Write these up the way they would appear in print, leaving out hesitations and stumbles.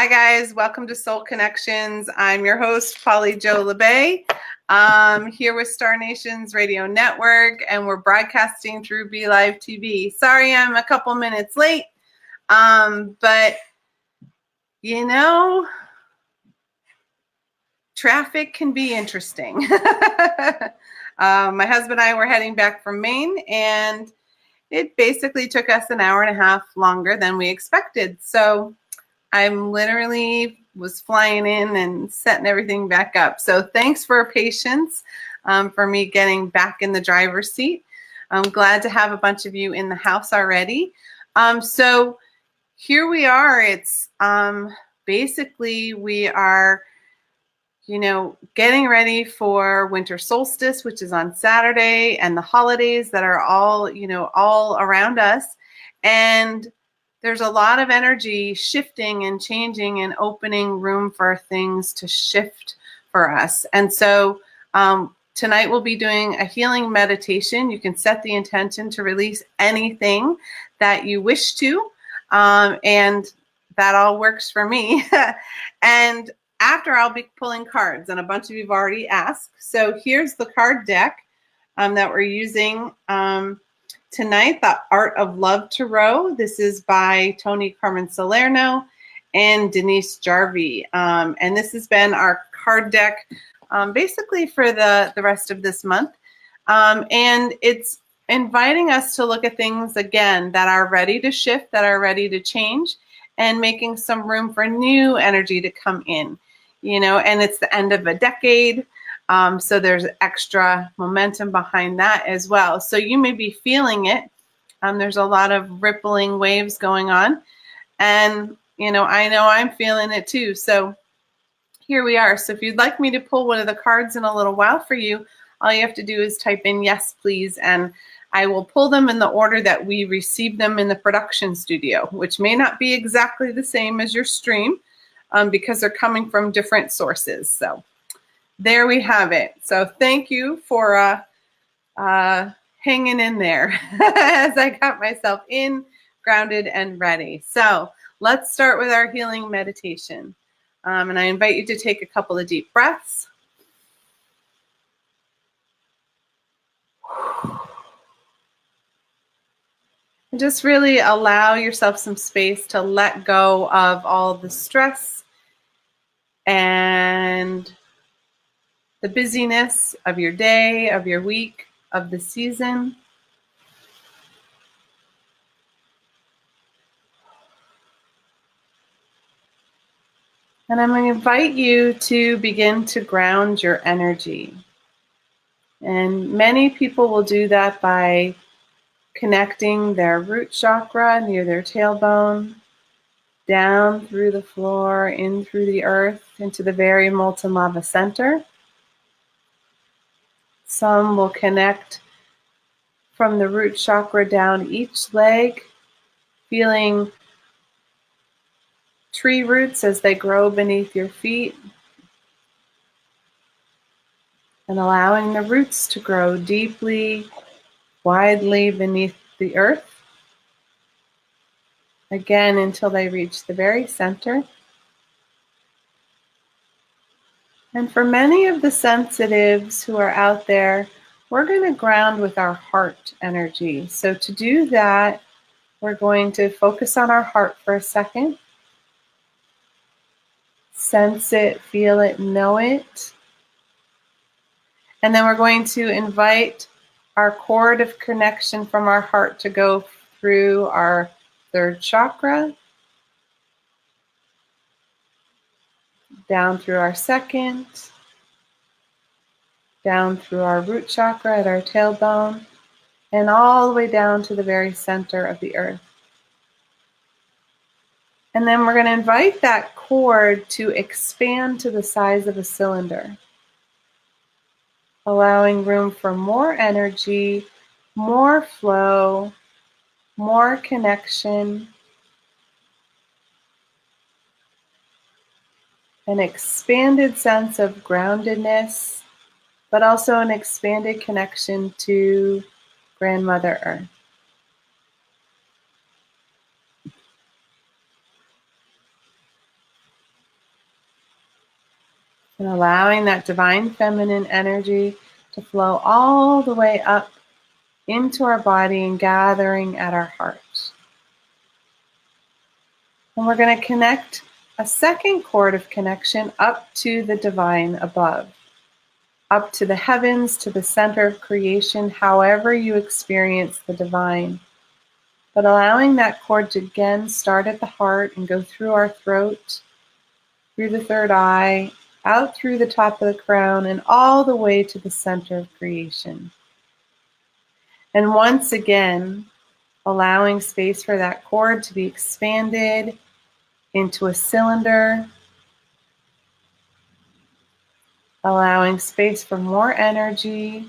Hi guys, welcome to Soul Connections. I'm your host, Jo Labbé, here with Star Nations Radio Network, and we're broadcasting through Be Live TV. Sorry I'm a couple minutes late, but you know, traffic can be interesting. My husband and I were heading back from Maine, and it basically took us an hour and a half longer than we expected. So I'm literally was flying in and setting everything back up. So thanks for your patience for me getting back in the driver's seat. I'm glad to have a bunch of you in the house already. So here we are. It's basically we are, getting ready for winter solstice, which is on Saturday, and the holidays that are all, all around us. And there's a lot of energy shifting and changing and opening room for things to shift for us. And so tonight we'll be doing a healing meditation. You can set the intention to release anything that you wish to, and that all works for me. And after, I'll be pulling cards, and a bunch of you have already asked. So here's the card deck that we're using tonight, The Art of Love Tarot. This is by Tony Carmen Salerno and Denise Jarvie. And this has been our card deck basically for the rest of this month. And it's inviting us to look at things again that are ready to shift, that are ready to change, and making some room for new energy to come in. And it's the end of a decade. So there's extra momentum behind that as well. So you may be feeling it. There's a lot of rippling waves going on. And, I know I'm feeling it too. So here we are. So if you'd like me to pull one of the cards in a little while for you, all you have to do is type in yes, please. And I will pull them in the order that we receive them in the production studio, which may not be exactly the same as your stream because they're coming from different sources. So there we have it. So thank you for hanging in there as I got myself in, grounded, and ready. So let's start with our healing meditation. And I invite you to take a couple of deep breaths. And just really allow yourself some space to let go of all the stress and the busyness of your day, of your week, of the season. And I'm going to invite you to begin to ground your energy. And many people will do that by connecting their root chakra near their tailbone, down through the floor, in through the earth, into the very molten lava center. Some will connect from the root chakra down each leg, feeling tree roots as they grow beneath your feet, and allowing the roots to grow deeply, widely beneath the earth, again until they reach the very center. And for many of the sensitives who are out there, we're going to ground with our heart energy. So to do that, we're going to focus on our heart for a second. Sense it, feel it, know it. And then we're going to invite our cord of connection from our heart to go through our third chakra, down through our second, down through our root chakra at our tailbone, and all the way down to the very center of the earth. And then we're going to invite that cord to expand to the size of a cylinder, allowing room for more energy, more flow, more connection, an expanded sense of groundedness, but also an expanded connection to Grandmother Earth. And allowing that divine feminine energy to flow all the way up into our body and gathering at our heart. And we're going to connect a second cord of connection up to the divine above, up to the heavens, to the center of creation, however you experience the divine. But allowing that cord to again start at the heart and go through our throat, through the third eye, out through the top of the crown, and all the way to the center of creation. And once again, allowing space for that cord to be expanded into a cylinder, allowing space for more energy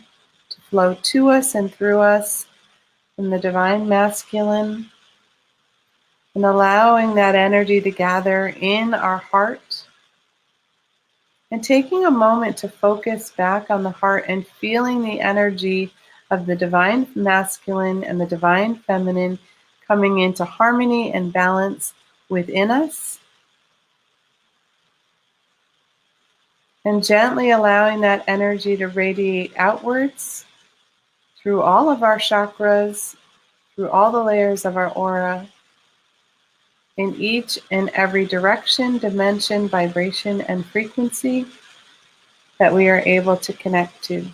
to flow to us and through us from the divine masculine, and allowing that energy to gather in our heart, and taking a moment to focus back on the heart and feeling the energy of the divine masculine and the divine feminine coming into harmony and balance within us. And gently allowing that energy to radiate outwards through all of our chakras, through all the layers of our aura, in each and every direction, dimension, vibration, and frequency that we are able to connect to.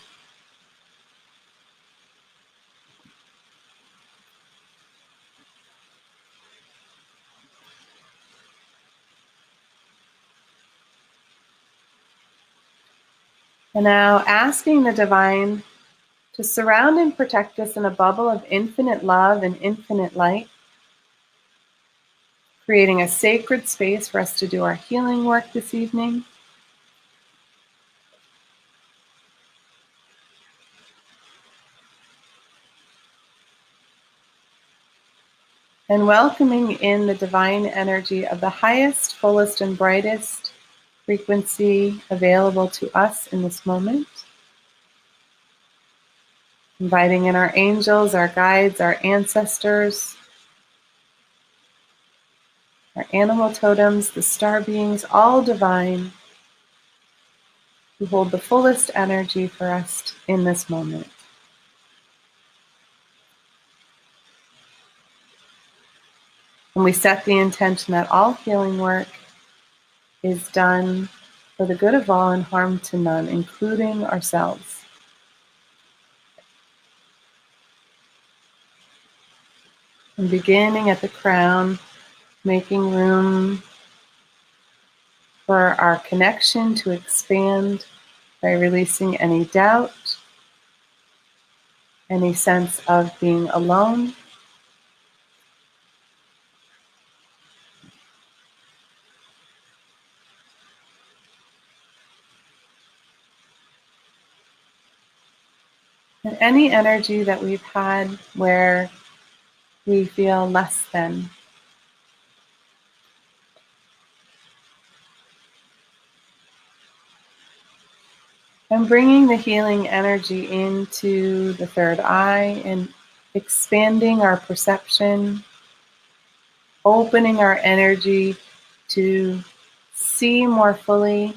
And now asking the divine to surround and protect us in a bubble of infinite love and infinite light, creating a sacred space for us to do our healing work this evening. And welcoming in the divine energy of the highest, fullest, and brightest frequency available to us in this moment. Inviting in our angels, our guides, our ancestors, our animal totems, the star beings, all divine, who hold the fullest energy for us in this moment. And we set the intention that all healing work is done for the good of all and harm to none, including ourselves. And beginning at the crown, making room for our connection to expand by releasing any doubt, any sense of being alone, and any energy that we've had where we feel less than. And bringing the healing energy into the third eye and expanding our perception, opening our energy to see more fully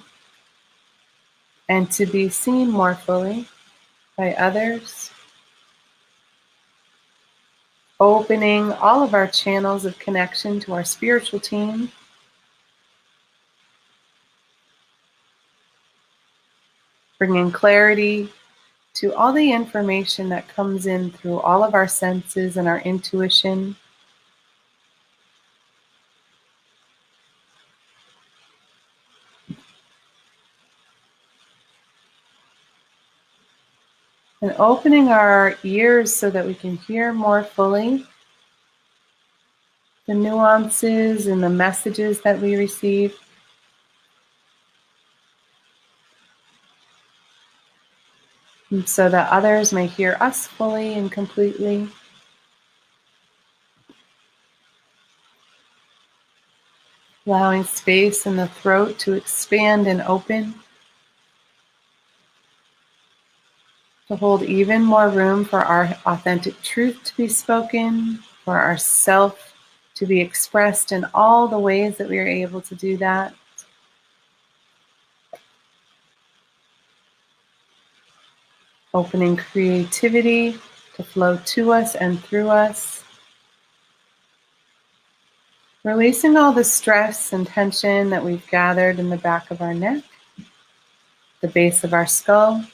and to be seen more fully by others. Opening all of our channels of connection to our spiritual team. Bringing clarity to all the information that comes in through all of our senses and our intuition. And opening our ears so that we can hear more fully the nuances and the messages that we receive. And so that others may hear us fully and completely. Allowing space in the throat to expand and open, to hold even more room for our authentic truth to be spoken, for our self to be expressed in all the ways that we are able to do that. opening creativity to flow to us and through us, releasing all the stress and tension that we've gathered in the back of our neck, the base of our skull,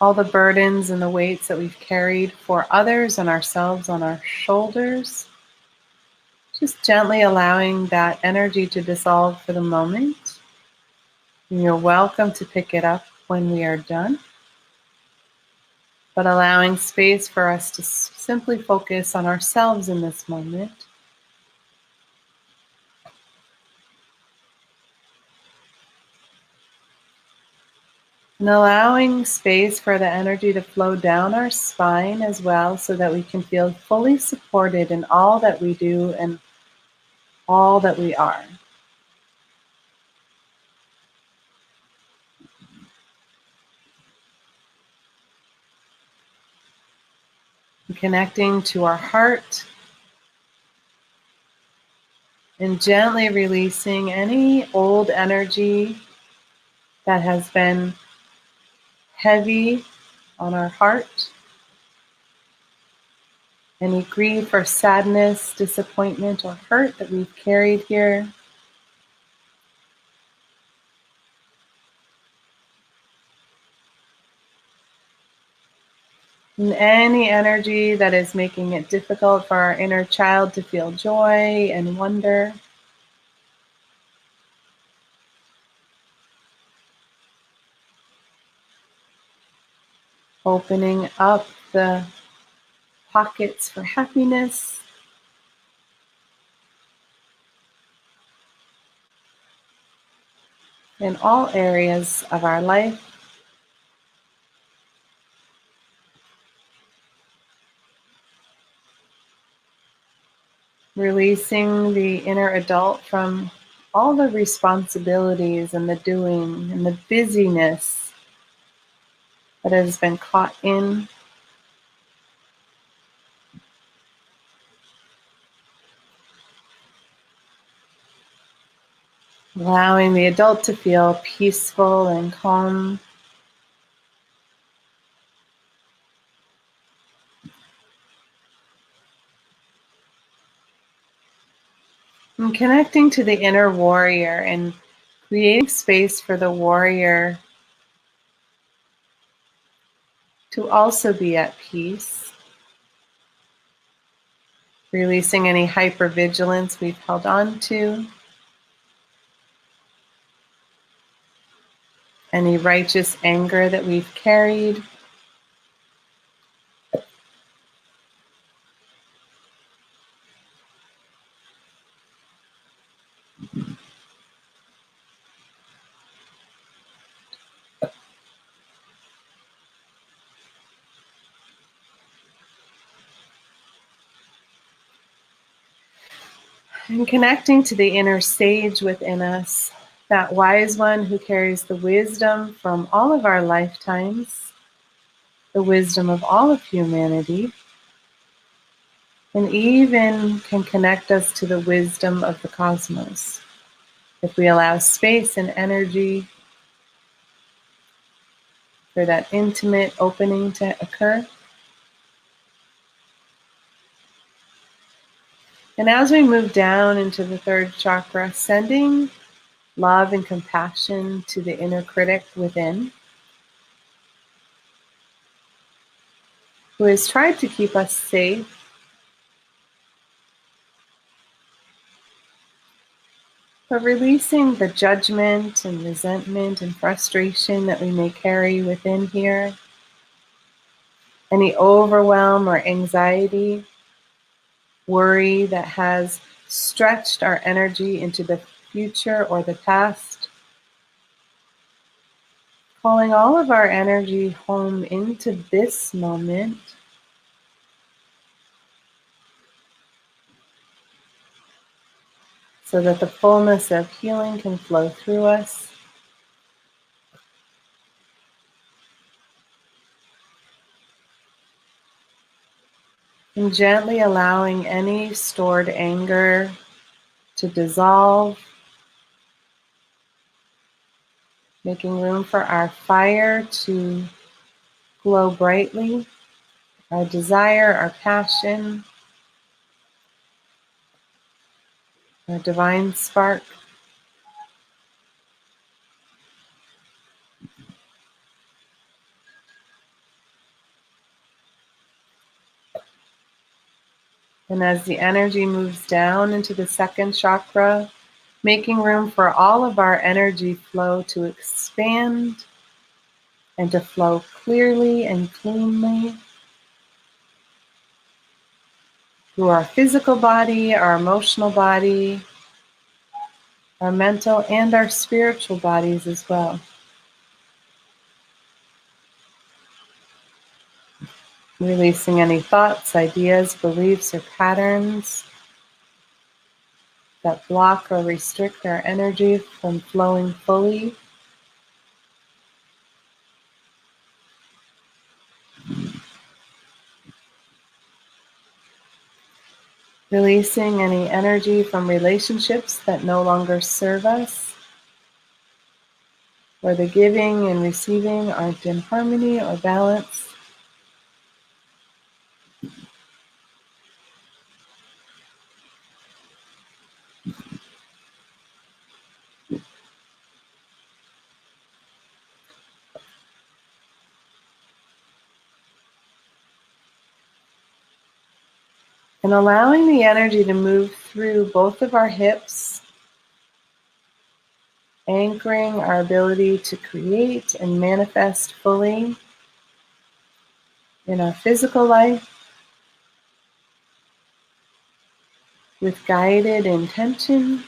all the burdens and the weights that we've carried for others and ourselves on our shoulders. Just gently allowing that energy to dissolve for the moment. And you're welcome to pick it up when we are done, but allowing space for us to simply focus on ourselves in this moment. And allowing space for the energy to flow down our spine as well, so that we can feel fully supported in all that we do and all that we are. And connecting to our heart and gently releasing any old energy that has been heavy on our heart. Any grief or sadness, disappointment or hurt that we've carried here. And any energy that is making it difficult for our inner child to feel joy and wonder. Opening up the pockets for happiness. In all areas of our life. Releasing the inner adult from all the responsibilities and the doing and the busyness that has been caught in. Allowing the adult to feel peaceful and calm. And connecting to the inner warrior and creating space for the warrior to also be at peace. Releasing any hypervigilance we've held on to. Any righteous anger that we've carried. And connecting to the inner sage within us, that wise one who carries the wisdom from all of our lifetimes, the wisdom of all of humanity, and even can connect us to the wisdom of the cosmos, if we allow space and energy for that intimate opening to occur. And as we move down into the third chakra, sending love and compassion to the inner critic within, who has tried to keep us safe, but releasing the judgment and resentment and frustration that we may carry within here, any overwhelm or anxiety, worry that has stretched our energy into the future or the past, calling all of our energy home into this moment, so that the fullness of healing can flow through us. And gently allowing any stored anger to dissolve. making room for our fire to glow brightly, our desire, our passion, our divine spark. And as the energy moves down into the second chakra, making room for all of our energy flow to expand and to flow clearly and cleanly through our physical body, our emotional body, our mental and our spiritual bodies as well. Releasing any thoughts, ideas, beliefs, or patterns that block or restrict our energy from flowing fully. Releasing any energy from relationships that no longer serve us, where the giving and receiving aren't in harmony or balance. And allowing the energy to move through both of our hips, anchoring our ability to create and manifest fully in our physical life with guided intention,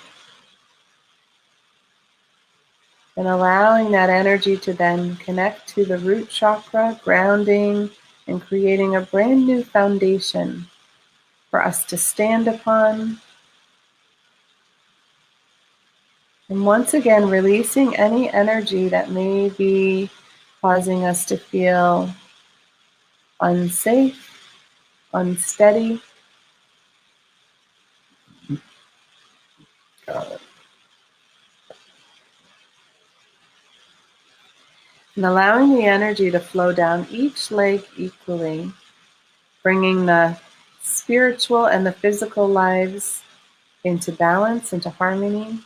and allowing that energy to then connect to the root chakra, grounding and creating a brand new foundation for us to stand upon. And once again, releasing any energy that may be causing us to feel unsafe, unsteady. And allowing the energy to flow down each leg equally, bringing the spiritual and the physical lives into balance, into harmony,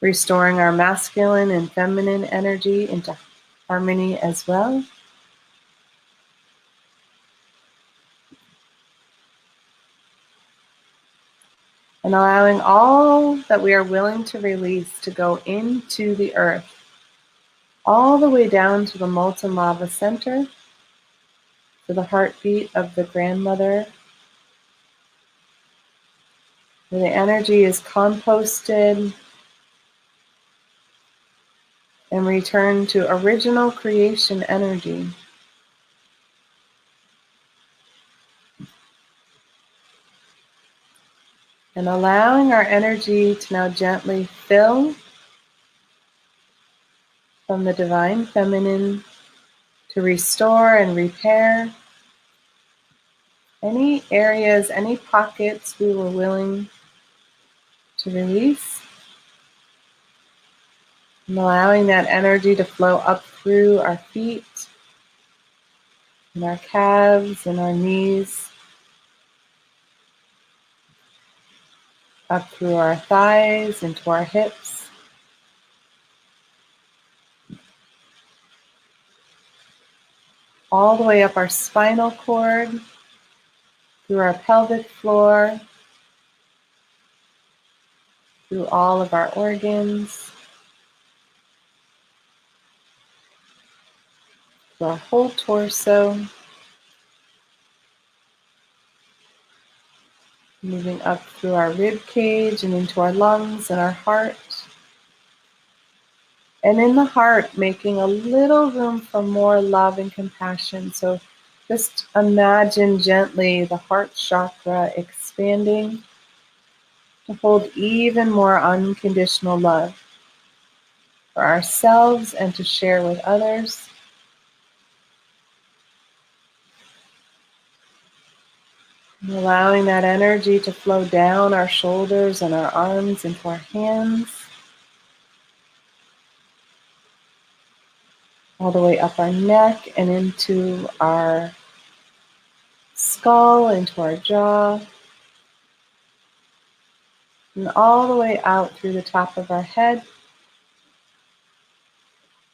restoring our masculine and feminine energy into harmony as well. And allowing all that we are willing to release to go into the earth, all the way down to the molten lava center, to the heartbeat of the grandmother, where the energy is composted and returned to original creation energy. And allowing our energy to now gently fill from the divine feminine to restore and repair any areas, any pockets we were willing to release. And allowing that energy to flow up through our feet and our calves and our knees, up through our thighs into our hips, all the way up our spinal cord, through our pelvic floor, through all of our organs, through our whole torso, moving up through our rib cage and into our lungs and our heart. And in the heart, making a little room for more love and compassion. So just imagine gently the heart chakra expanding to hold even more unconditional love for ourselves and to share with others. And allowing that energy to flow down our shoulders and our arms into our hands. all the way up our neck and into our skull, into our jaw, and all the way out through the top of our head,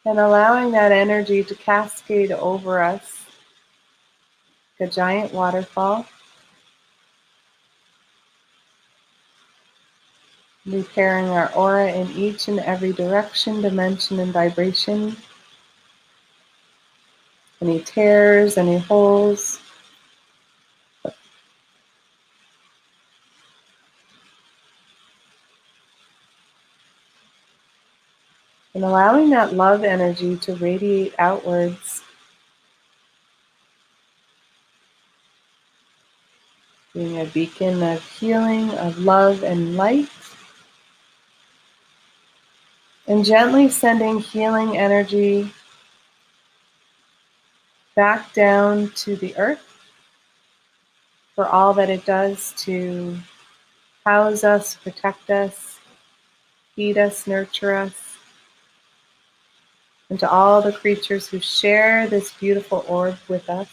and allowing that energy to cascade over us like a giant waterfall, repairing our aura in each and every direction, dimension, and vibration. Any tears, any holes, and allowing that love energy to radiate outwards, being a beacon of healing, of love and light, and gently sending healing energy back down to the earth for all that it does to house us, protect us, feed us, nurture us, and to all the creatures who share this beautiful orb with us.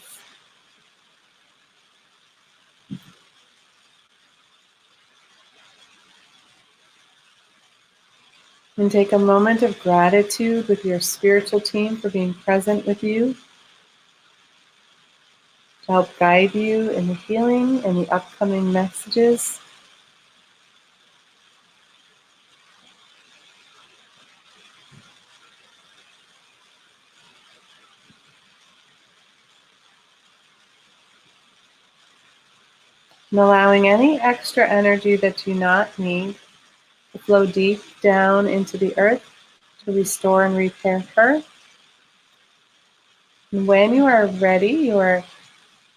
And take a moment of gratitude with your spiritual team for being present with you, to help guide you in the healing and the upcoming messages. And allowing any extra energy that you not need to flow deep down into the earth to restore and repair her. And when you are ready,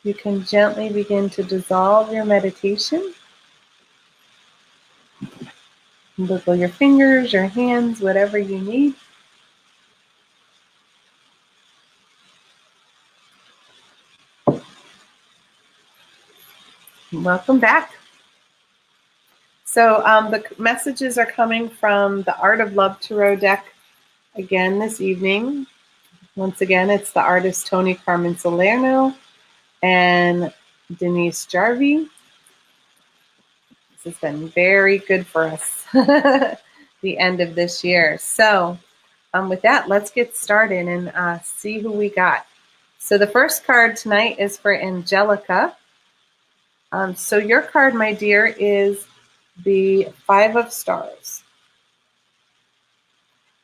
you can gently begin to dissolve your meditation. Wiggle your fingers, your hands, whatever you need. Welcome back. So the messages are coming from the Art of Love Tarot deck again this evening. Once again, it's the artist Tony Carmen Salerno and Denise Jarvie. This has been very good for us, the end of this year. So with that, let's get started and see who we got. So the first card tonight is for Angelica. So your card, my dear, is the Five of Stars.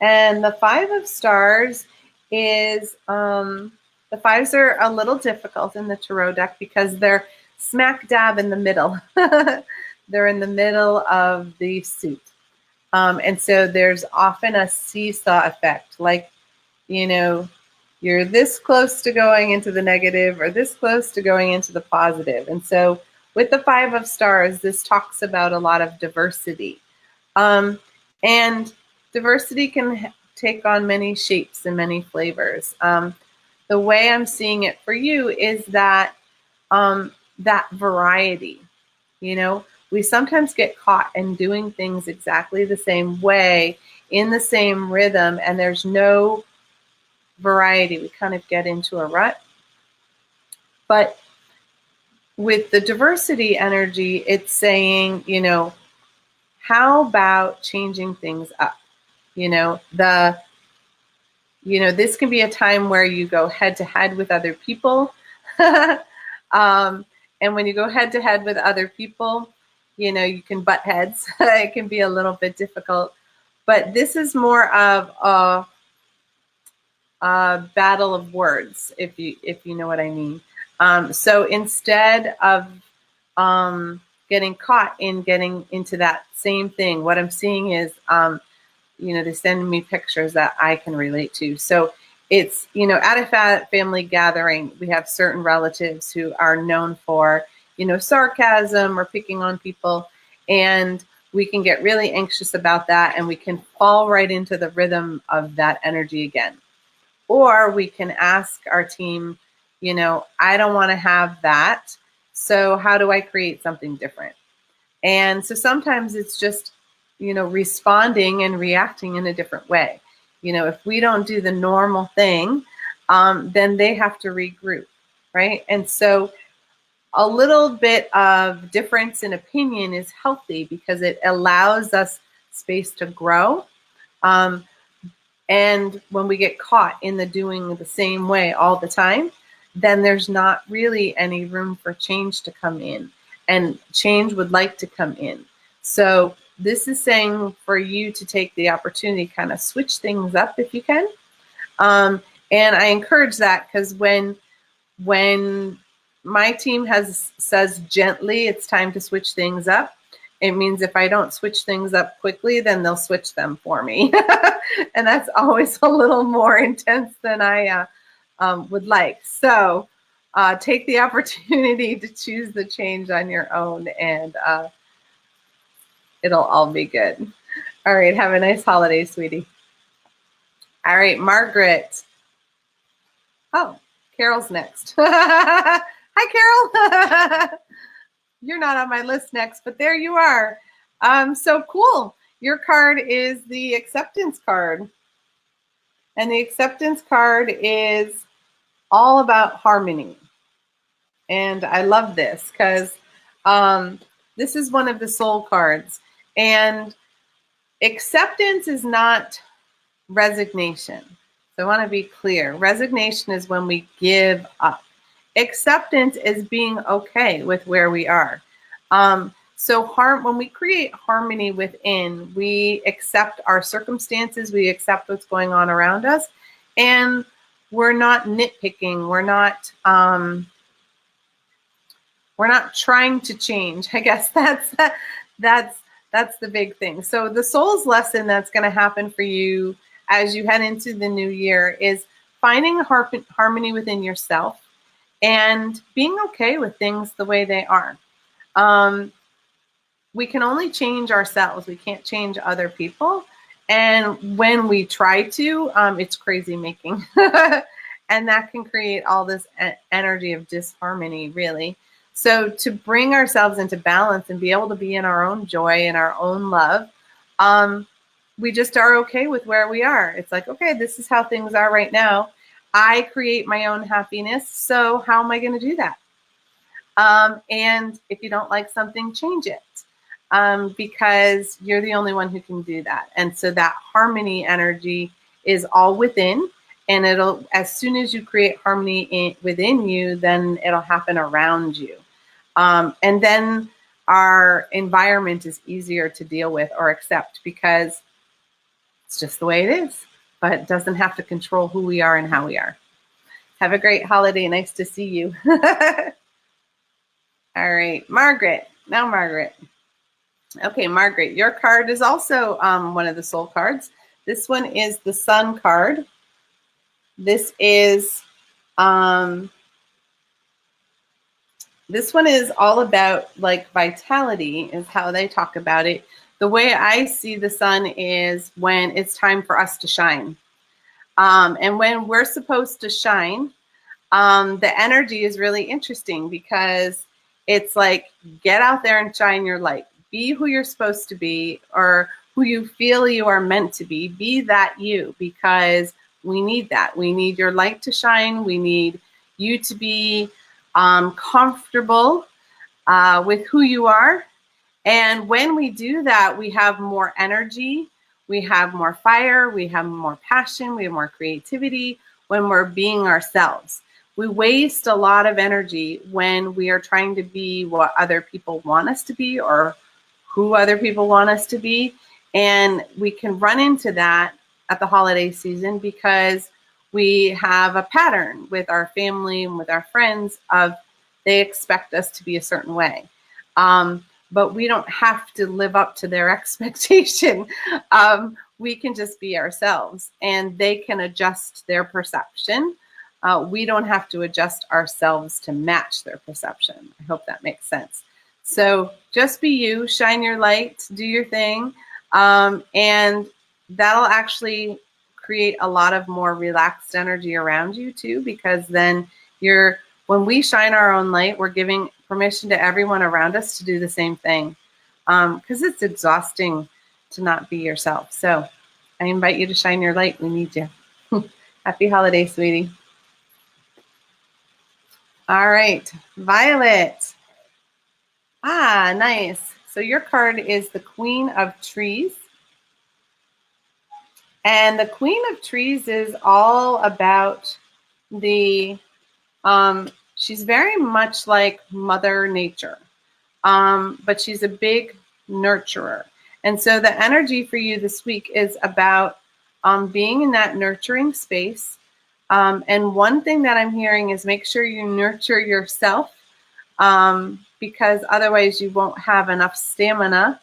And the Five of Stars is, the fives are a little difficult in the tarot deck because they're smack dab in the middle. They're in the middle of the suit. And so there's often a seesaw effect, like, you know, you're this close to going into the negative or this close to going into the positive. And so with the Five of Stars, this talks about a lot of diversity. And diversity can take on many shapes and many flavors. The way I'm seeing it for you is that that variety. You know, we sometimes get caught in doing things exactly the same way, in the same rhythm, and there's no variety. We kind of get into a rut. But with the diversity energy, it's saying, you know, how about changing things up? You know, this can be a time where you go head to head with other people. And when you go head to head with other people, you know, you can butt heads. It can be a little bit difficult. But this is more of a battle of words, if you know what I mean. So instead of getting caught in getting into that same thing, what I'm seeing is, you know, they send me pictures that I can relate to. So it's, you know, at a family gathering, we have certain relatives who are known for, you know, sarcasm or picking on people. And we can get really anxious about that, and we can fall right into the rhythm of that energy again. Or we can ask our team, you know, I don't want to have that. So how do I create something different? And so sometimes it's just, you know, responding and reacting in a different way. If we don't do the normal thing, then they have to regroup, right? And so a little bit of difference in opinion is healthy because it allows us space to grow. And when we get caught in the doing the same way all the time, then there's not really any room for change to come in. And change would like to come in. So this is saying for you to take the opportunity to kind of switch things up if you can. And I encourage that because when my team says gently it's time to switch things up, it means if I don't switch things up quickly, then they'll switch them for me. And that's always a little more intense than I would like. So take the opportunity to choose the change on your own, and it'll all be good. All right, have a nice holiday, sweetie. All right, Margaret. Oh, Carol's next. Hi, Carol. You're not on my list next, but there you are. So cool. Your card is the acceptance card. And the acceptance card is all about harmony. And I love this because this is one of the soul cards. And acceptance is not resignation. So I want to be clear. Resignation is when we give up. Acceptance is being okay with where we are. So when we create harmony within, we accept our circumstances, we accept what's going on around us, and we're not nitpicking. We're not trying to change. I guess that's the big thing. So the soul's lesson that's going to happen for you as you head into the new year is finding harmony within yourself and being okay with things the way they are. We can only change ourselves. We can't change other people. And when we try to, it's crazy making. And that can create all this energy of disharmony, really. So to bring ourselves into balance and be able to be in our own joy and our own love, we just are okay with where we are. It's like, okay, this is how things are right now. I create my own happiness. So how am I going to do that? And if you don't like something, change it. Because you're the only one who can do that. And so that harmony energy is all within, and as soon as you create harmony within you, then it'll happen around you. And then our environment is easier to deal with or accept because it's just the way it is, but it doesn't have to control who we are and how we are. Have a great holiday. Nice to see you. All right, Margaret. Now, Margaret. Okay, Margaret, your card is also one of the soul cards. This one is the Sun card. This one is all about like vitality is how they talk about it. The way I see the sun is when it's time for us to shine. And when we're supposed to shine, the energy is really interesting because it's like, get out there and shine your light. Be who you're supposed to be or who you feel you are meant to be. Be that you, because we need that. We need your light to shine. We need you to be comfortable with who you are. And when we do that, we have more energy. We have more fire. We have more passion. We have more creativity when we're being ourselves. We waste a lot of energy when we are trying to be what other people want us to be or who other people want us to be. And we can run into that at the holiday season because we have a pattern with our family and with our friends of they expect us to be a certain way. But we don't have to live up to their expectation. We can just be ourselves and they can adjust their perception. We don't have to adjust ourselves to match their perception. I hope that makes sense. So just be you, shine your light, do your thing. And that'll actually create a lot of more relaxed energy around you too, because then when we shine our own light, we're giving permission to everyone around us to do the same thing. Because it's exhausting to not be yourself. So I invite you to shine your light. We need you. Happy holiday, sweetie. All right, Violet. Ah, nice. So your card is the Queen of Trees. And the Queen of Trees is all about the, she's very much like Mother Nature, but she's a big nurturer. And so the energy for you this week is about being in that nurturing space. And one thing that I'm hearing is make sure you nurture yourself, because otherwise you won't have enough stamina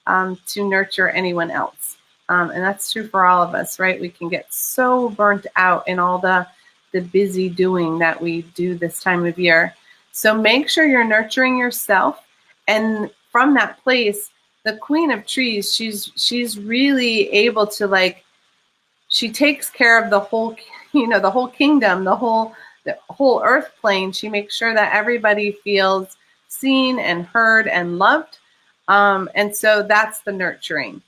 to nurture anyone else. And that's true for all of us, right? We can get so burnt out in all the busy doing that we do this time of year. So make sure you're nurturing yourself. And from that place, the Queen of Trees, she's really able to, like, she takes care of the whole, the whole kingdom, the whole earth plane. She makes sure that everybody feels seen and heard and loved. And so that's the nurturing.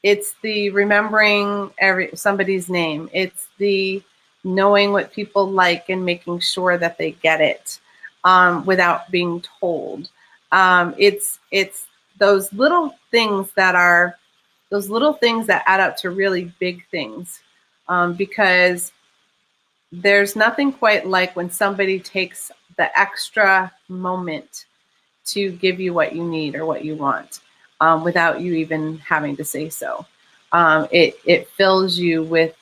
It's the remembering somebody's name. It's the knowing what people like and making sure that they get it without being told. It's those little things that add up to really big things, because there's nothing quite like when somebody takes the extra moment to give you what you need or what you want, without you even having to say so. It fills you with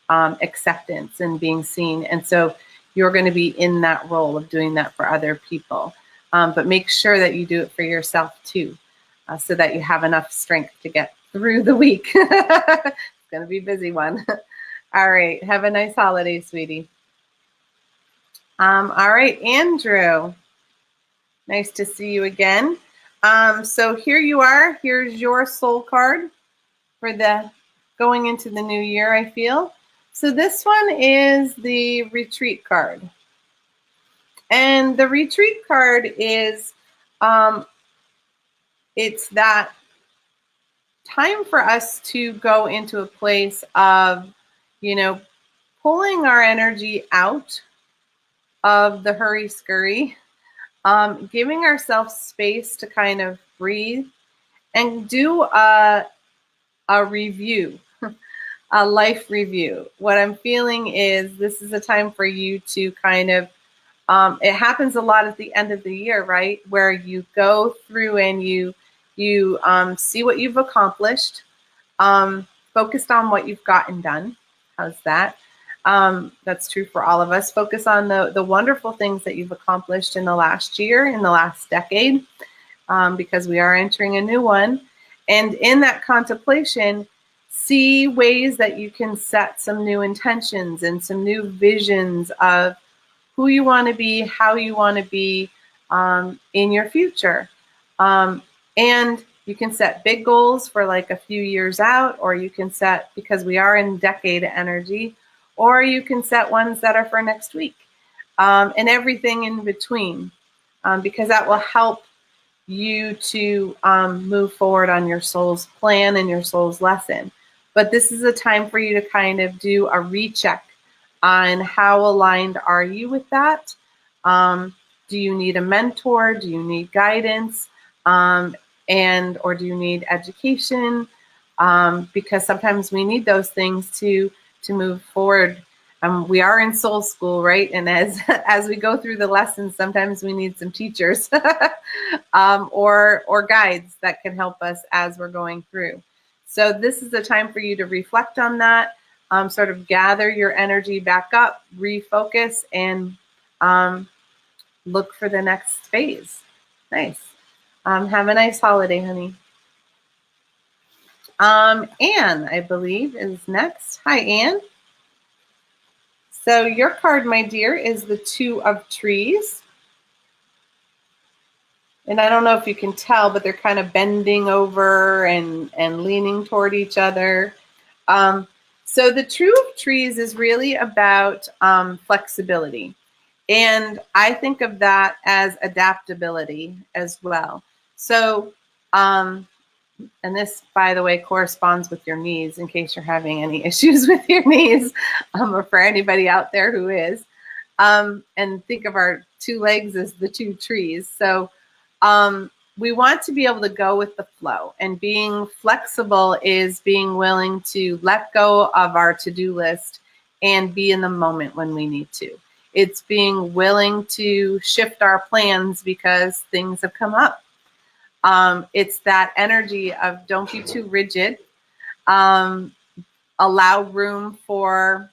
acceptance and being seen. And so you're going to be in that role of doing that for other people. But make sure that you do it for yourself too, so that you have enough strength to get through the week. It's going to be a busy one. All right. Have a nice holiday, sweetie. All right, Andrew. Nice to see you again. So here you are. Here's your soul card for the going into the new year, I feel. So this one is the retreat card. And the retreat card is, it's that time for us to go into a place of, pulling our energy out of the hurry scurry, giving ourselves space to kind of breathe and do a review, a life review. What I'm feeling is this is a time for you to kind of, it happens a lot at the end of the year, right? Where you go through and you see what you've accomplished, focused on what you've gotten done. How's that? That's true for all of us. Focus on the wonderful things that you've accomplished in the last year, in the last decade, because we are entering a new one. And in that contemplation, see ways that you can set some new intentions and some new visions of who you want to be, how you want to be in your future. And you can set big goals for like a few years out, or you can set, because we are in decade energy, or you can set ones that are for next week, and everything in between, because that will help you to move forward on your soul's plan and your soul's lesson. But this is a time for you to kind of do a recheck on how aligned are you with that. Do you need a mentor? Do you need guidance? Or do you need education? Because sometimes we need those things to move forward. We are in soul school, right? And as we go through the lessons, sometimes we need some teachers or guides that can help us as we're going through. So this is the time for you to reflect on that, sort of gather your energy back up, refocus, and look for the next phase. Nice. Have a nice holiday, honey. Anne, I believe, is next. Hi, Anne. So your card, my dear, is the Two of Trees. And I don't know if you can tell, but they're kind of bending over and leaning toward each other. So the Two of Trees is really about flexibility. And I think of that as adaptability as well. So And this, by the way, corresponds with your knees in case you're having any issues with your knees, or for anybody out there who is. And think of our two legs as the two trees. So we want to be able to go with the flow, and being flexible is being willing to let go of our to-do list and be in the moment when we need to. It's being willing to shift our plans because things have come up. It's that energy of don't be too rigid. Allow room for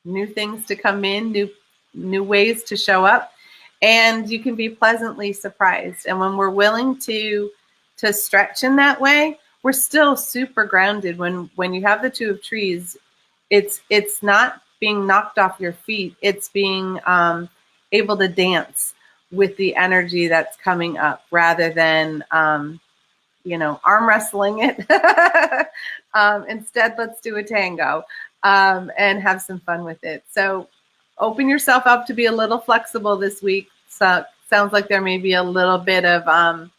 new things to come in, new ways to show up, and you can be pleasantly surprised. And when we're willing to stretch in that way, we're still super grounded. When you have the two of trees, it's not being knocked off your feet. It's being able to dance with the energy that's coming up rather than arm wrestling it. Instead, let's do a tango and have some fun with it. So open yourself up to be a little flexible this week. So sounds like there may be a little bit of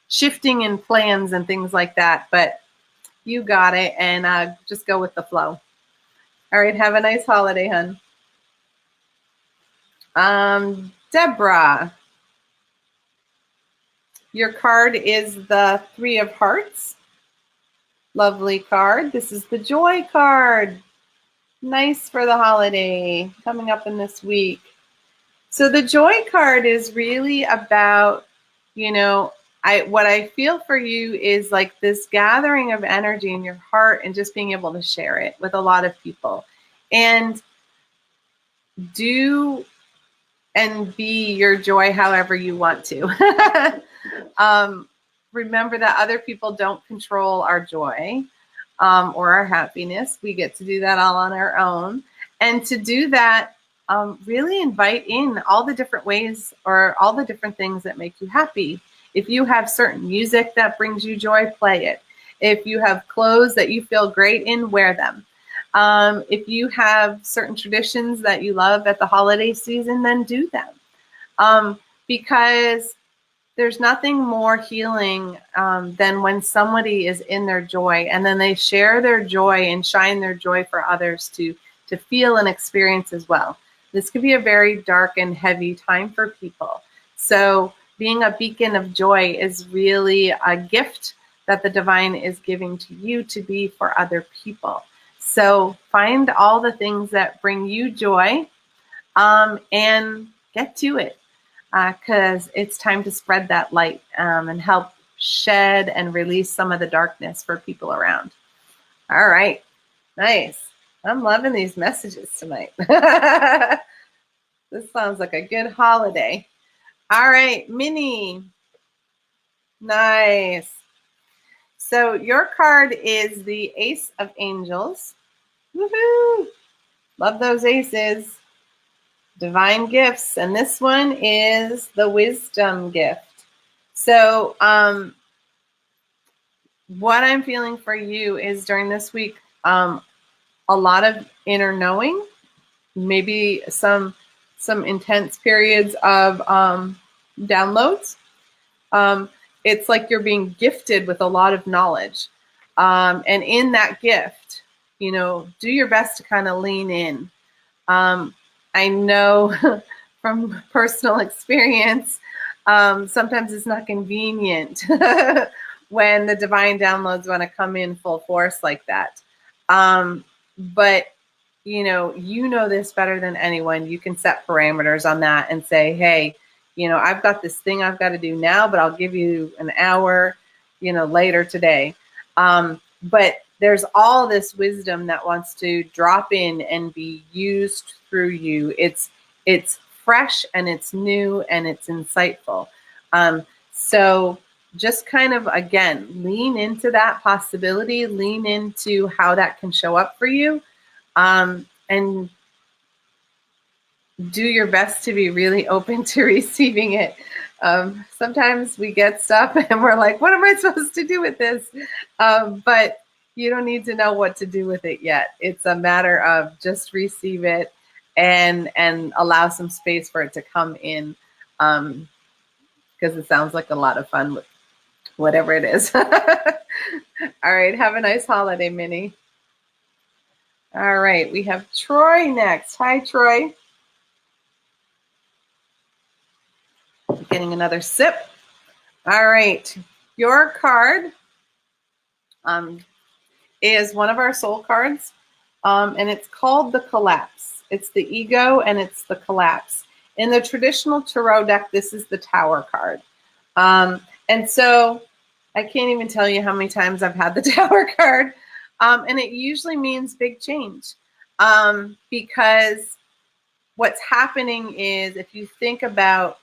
shifting in plans and things like that, but you got it, and just go with the flow. All right, have a nice holiday, hun. Deborah, your card is the 3 of Hearts. Lovely card. This is the Joy card. Nice for the holiday coming up in this week. So the Joy card is really about, what I feel for you is like this gathering of energy in your heart and just being able to share it with a lot of people. And do and be your joy however you want to. Remember that other people don't control our joy or our happiness. We get to do that all on our own. And to do that, really invite in all the different ways or all the different things that make you happy. If you have certain music that brings you joy, play it. If you have clothes that you feel great in, wear them. If you have certain traditions that you love at the holiday season, then do them. Because there's nothing more healing than when somebody is in their joy and then they share their joy and shine their joy for others to feel and experience as well. This could be a very dark and heavy time for people. So being a beacon of joy is really a gift that the divine is giving to you to be for other people. So find all the things that bring you joy and get to it, because it's time to spread that light and help shed and release some of the darkness for people around. All right. Nice. I'm loving these messages tonight. This sounds like a good holiday. All right, Minnie. Nice. So your card is the Ace of Angels. Woohoo! Love those aces. Divine gifts. And this one is the Wisdom gift. So what I'm feeling for you is during this week, a lot of inner knowing, maybe some intense periods of downloads. It's like you're being gifted with a lot of knowledge. And in that gift, do your best to kind of lean in. I know from personal experience, sometimes it's not convenient when the divine downloads want to come in full force like that. But you know this better than anyone. You can set parameters on that and say, hey, I've got this thing I've got to do now, but I'll give you an hour, later today. But there's all this wisdom that wants to drop in and be used through you. It's fresh and it's new and it's insightful. So just kind of, again, lean into that possibility, lean into how that can show up for you. And do your best to be really open to receiving it. Sometimes we get stuff and we're like, what am I supposed to do with this? But you don't need to know what to do with it yet. It's a matter of just receive it and allow some space for it to come in, because it sounds like a lot of fun with whatever it is. All right. Have a nice holiday, Minnie. All right. We have Troy next. Hi, Troy. Getting another sip. All right. Your card is one of our soul cards, and it's called the Collapse. It's the ego, and it's the collapse. In the traditional tarot deck, this is the Tower card. And so I can't even tell you how many times I've had the Tower card. And it usually means big change. Because what's happening is, if you think about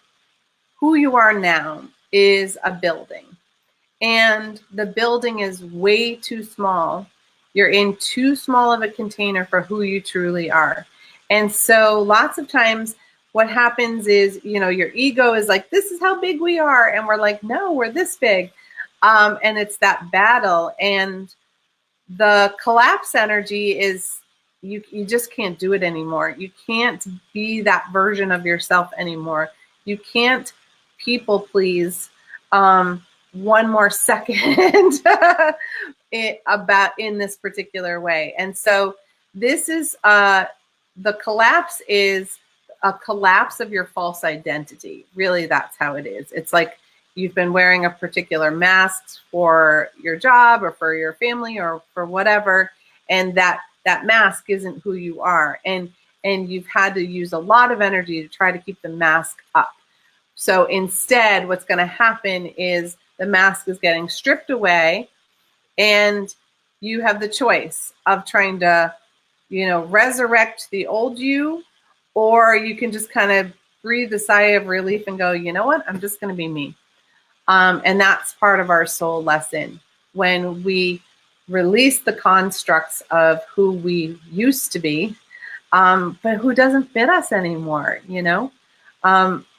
who you are now is a building. And the building is way too small. You're in too small of a container for who you truly are. And so lots of times what happens is, your ego is like, this is how big we are. And we're like, no, we're this big. And it's that battle. And the collapse energy is, you just can't do it anymore. You can't be that version of yourself anymore. You can't people please one more second in this particular way. And so this is the collapse is a collapse of your false identity. Really, that's how it is. It's like you've been wearing a particular mask for your job or for your family or for whatever, and that mask isn't who you are. And you've had to use a lot of energy to try to keep the mask up. So instead, what's going to happen is the mask is getting stripped away, and you have the choice of trying to, resurrect the old you, or you can just kind of breathe a sigh of relief and go, you know what, I'm just going to be me. And that's part of our soul lesson. When we release the constructs of who we used to be, but who doesn't fit us anymore,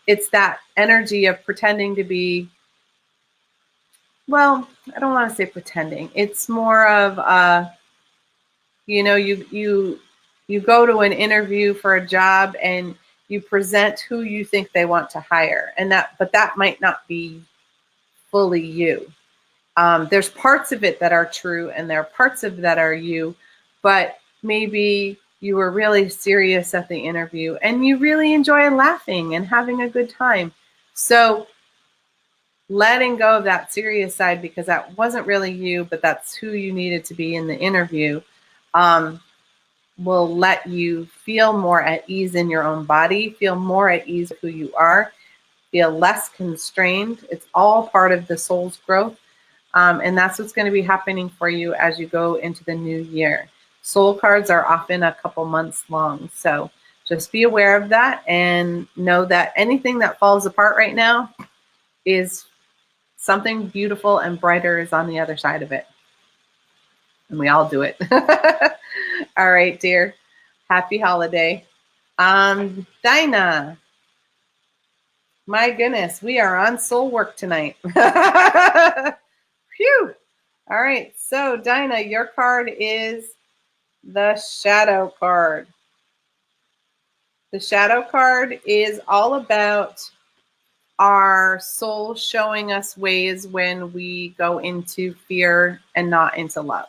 it's that energy of pretending to be, well, I don't want to say pretending. It's more of, you go to an interview for a job and you present who you think they want to hire, but that might not be fully you. There's parts of it that are true, and there are parts of that are you, but maybe you were really serious at the interview and you really enjoy laughing and having a good time. So letting go of that serious side, because that wasn't really you, but that's who you needed to be in the interview, will let you feel more at ease in your own body, feel more at ease with who you are, feel less constrained. It's all part of the soul's growth. And that's what's going to be happening for you as you go into the new year. Soul cards are often a couple months long. So just be aware of that and know that anything that falls apart right now is something beautiful and brighter is on the other side of it. And we all do it. All right, dear. Happy holiday. Dinah. My goodness, we are on soul work tonight. Phew. All right, so Dinah, your card is the Shadow card. The Shadow card is all about our soul showing us ways when we go into fear and not into love.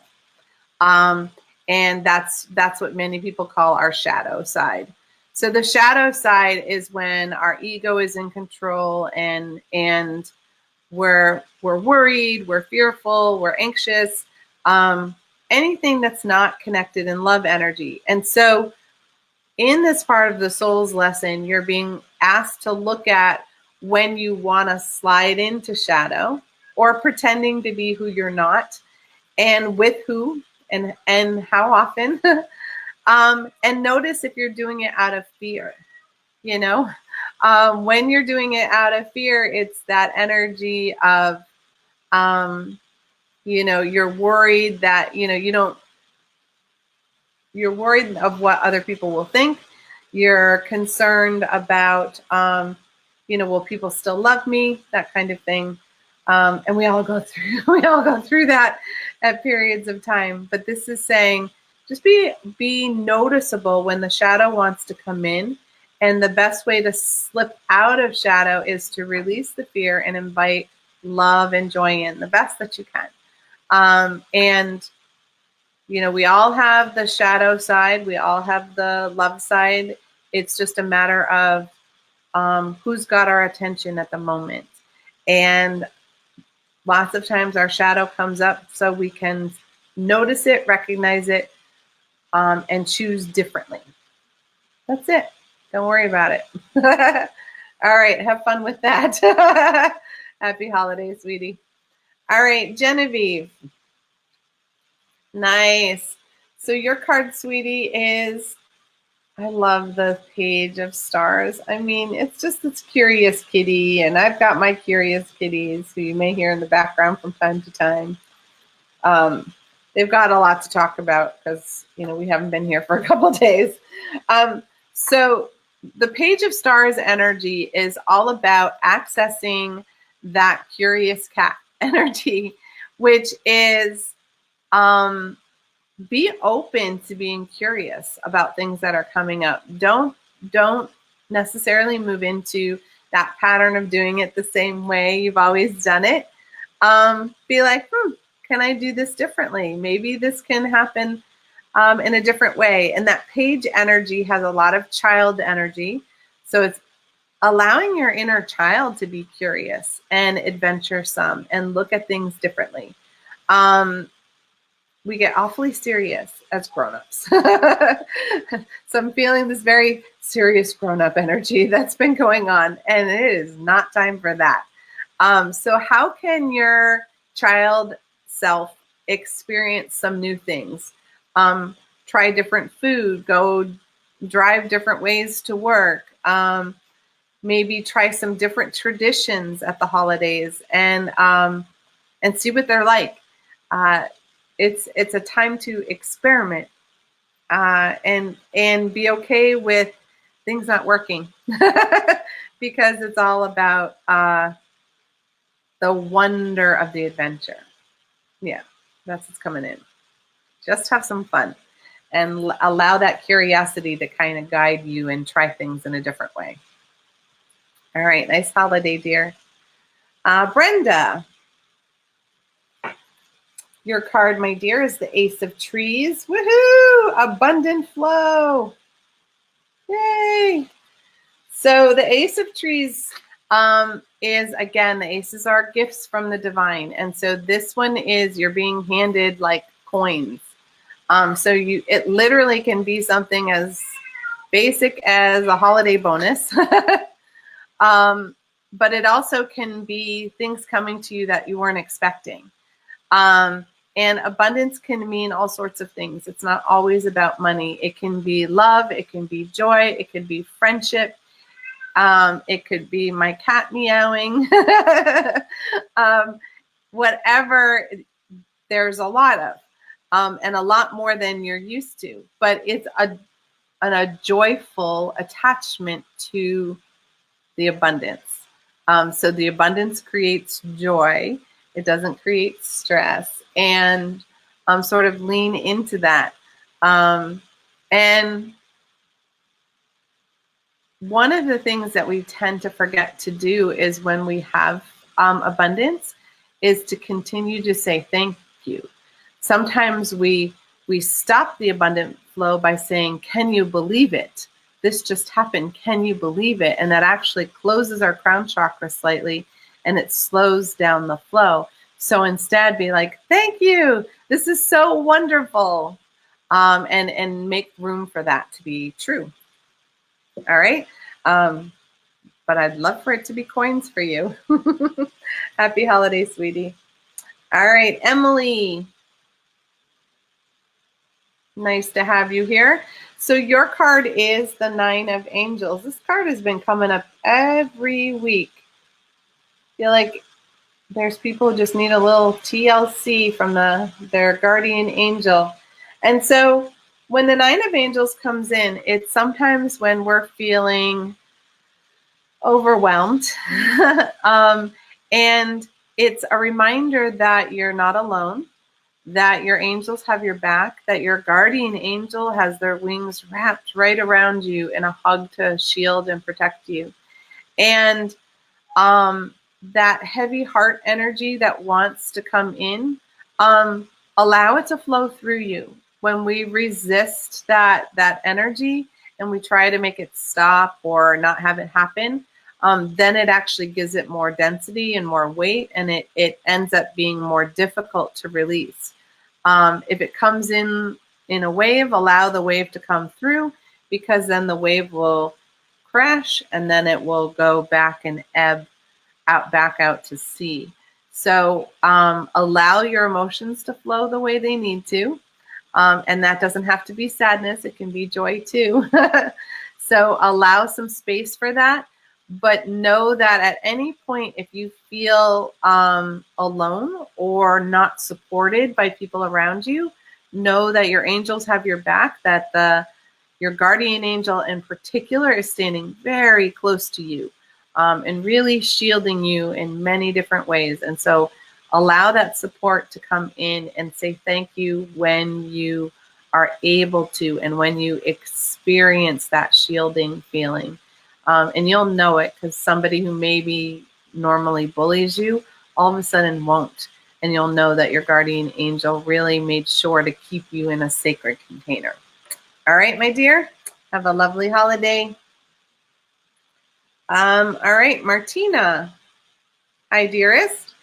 And that's what many people call our shadow side. So the shadow side is when our ego is in control and we're worried, we're fearful, we're anxious, anything that's not connected in love energy. And so in this part of the soul's lesson, you're being asked to look at when you want to slide into shadow or pretending to be who you're not, and with who and how often. And notice if you're doing it out of fear. When you're doing it out of fear, it's that energy of, you're worried that, you're worried of what other people will think. You're concerned about, will people still love me? That kind of thing. And we all go through that at periods of time. But this is saying, just be noticeable when the shadow wants to come in. And the best way to slip out of shadow is to release the fear and invite love and joy in the best that you can. And, you know, we all have the shadow side. We all have the love side. It's just a matter of who's got our attention at the moment. And lots of times our shadow comes up so we can notice it, recognize it, and choose differently. That's it. Don't worry about it. All right. Have fun with that. Happy holidays, sweetie. All right, Genevieve. Nice. So your card, sweetie, is, I love the Page of Stars. I mean, it's just this curious kitty, and I've got my curious kitties who you may hear in the background from time to time. They've got a lot to talk about because, you know, we haven't been here for a couple of days. So the Page of Stars energy is all about accessing that curious cat energy, which is be open to being curious about things that are coming up. Don't necessarily move into that pattern of doing it the same way you've always done it. Be like, can I do this differently? Maybe this can happen in a different way. And that page energy has a lot of child energy. So it's allowing your inner child to be curious and adventuresome and look at things differently. We get awfully serious as grown-ups. So I'm feeling this very serious grown-up energy that's been going on, and it is not time for that. So how can your child self experience some new things? Try different food, go drive different ways to work, maybe try some different traditions at the holidays, and see what they're like. It's a time to experiment and be okay with things not working because it's all about the wonder of the adventure. Yeah, that's what's coming in. Just have some fun and allow that curiosity to kind of guide you and try things in a different way. All right, nice holiday, dear. Brenda. Your card, my dear, is the Ace of Trees. Woohoo! Abundant flow. Yay! So the Ace of Trees is, again, the aces are gifts from the divine. And so this one is you're being handed like coins. So it literally can be something as basic as a holiday bonus. But it also can be things coming to you that you weren't expecting. And abundance can mean all sorts of things. It's not always about money. It can be love. It can be joy. It could be friendship. It could be my cat meowing. Whatever, there's a lot of, and a lot more than you're used to. But it's a joyful attachment to the abundance. So the abundance creates joy. It doesn't create stress. And sort of lean into that. And one of the things that we tend to forget to do is when we have abundance is to continue to say thank you. Sometimes we stop the abundant flow by saying, can you believe it? This just happened. Can you believe it? And that actually closes our crown chakra slightly and it slows down the flow. So instead be like, thank you. This is so wonderful. And make room for that to be true. All right. But I'd love for it to be coins for you. Happy holidays, sweetie. All right, Emily. Nice to have you here. So your card is the Nine of Angels. This card has been coming up every week. I feel like there's people who just need a little TLC from their guardian angel. And so when the Nine of Angels comes in, it's sometimes when we're feeling overwhelmed. And it's a reminder that you're not alone, that your angels have your back, that your guardian angel has their wings wrapped right around you in a hug to shield and protect you. And that heavy heart energy that wants to come in, Allow it to flow through you. When we resist that energy and we try to make it stop or not have it happen, then it actually gives it more density and more weight, and it ends up being more difficult to release. If it comes in a wave, allow the wave to come through, because then the wave will crash and then it will go back and ebb back out to sea. So allow your emotions to flow the way they need to. And that doesn't have to be sadness. It can be joy too. So allow some space for that. But know that at any point, if you feel alone or not supported by people around you, know that your angels have your back, that your guardian angel in particular is standing very close to you and really shielding you in many different ways. And so allow that support to come in and say thank you when you are able to and when you experience that shielding feeling. And you'll know it, because somebody who maybe normally bullies you all of a sudden won't. And you'll know that your guardian angel really made sure to keep you in a sacred container. All right, my dear, have a lovely holiday. All right, Martina. Hi, dearest.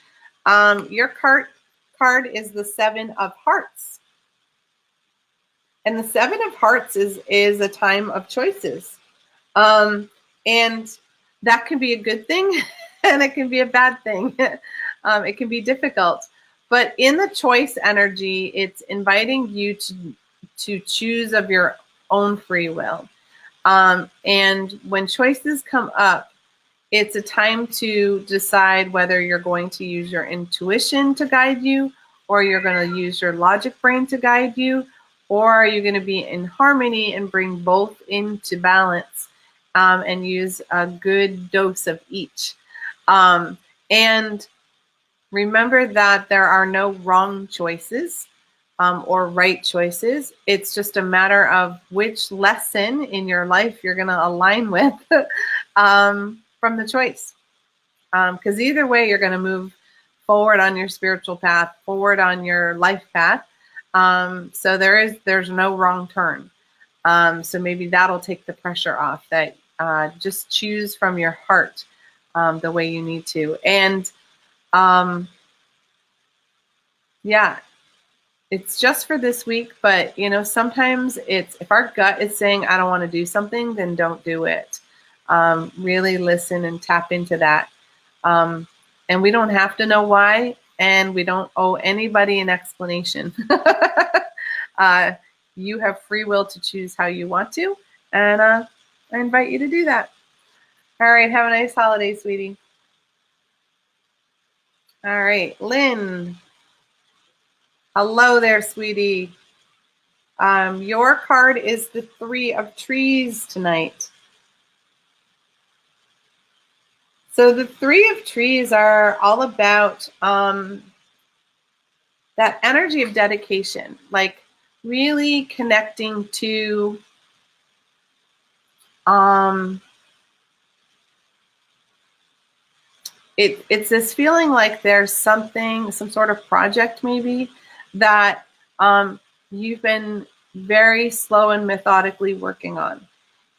Your card is the 7 of Hearts. And the 7 of Hearts is a time of choices. And that can be a good thing and it can be a bad thing. It can be difficult. But in the choice energy, it's inviting you to choose of your own free will. And when choices come up, it's a time to decide whether you're going to use your intuition to guide you, or you're going to use your logic brain to guide you, or are you going to be in harmony and bring both into balance and use a good dose of each. And remember that there are no wrong choices or right choices. It's just a matter of which lesson in your life you're going to align with from the choice. Because either way, you're going to move forward on your spiritual path, forward on your life path. So there's no wrong turn. So maybe that'll take the pressure off, that just choose from your heart the way you need to. And yeah, it's just for this week, but sometimes if our gut is saying, I don't want to do something, then don't do it. Really listen and tap into that. And we don't have to know why, and we don't owe anybody an explanation. You have free will to choose how you want to, and I invite you to do that. All right, have a nice holiday, sweetie. All right, Lynn. Hello there, sweetie. Your card is the 3 of Trees tonight. So the 3 of Trees are all about that energy of dedication, like really connecting to it's this feeling like there's some sort of project maybe that you've been very slow and methodically working on.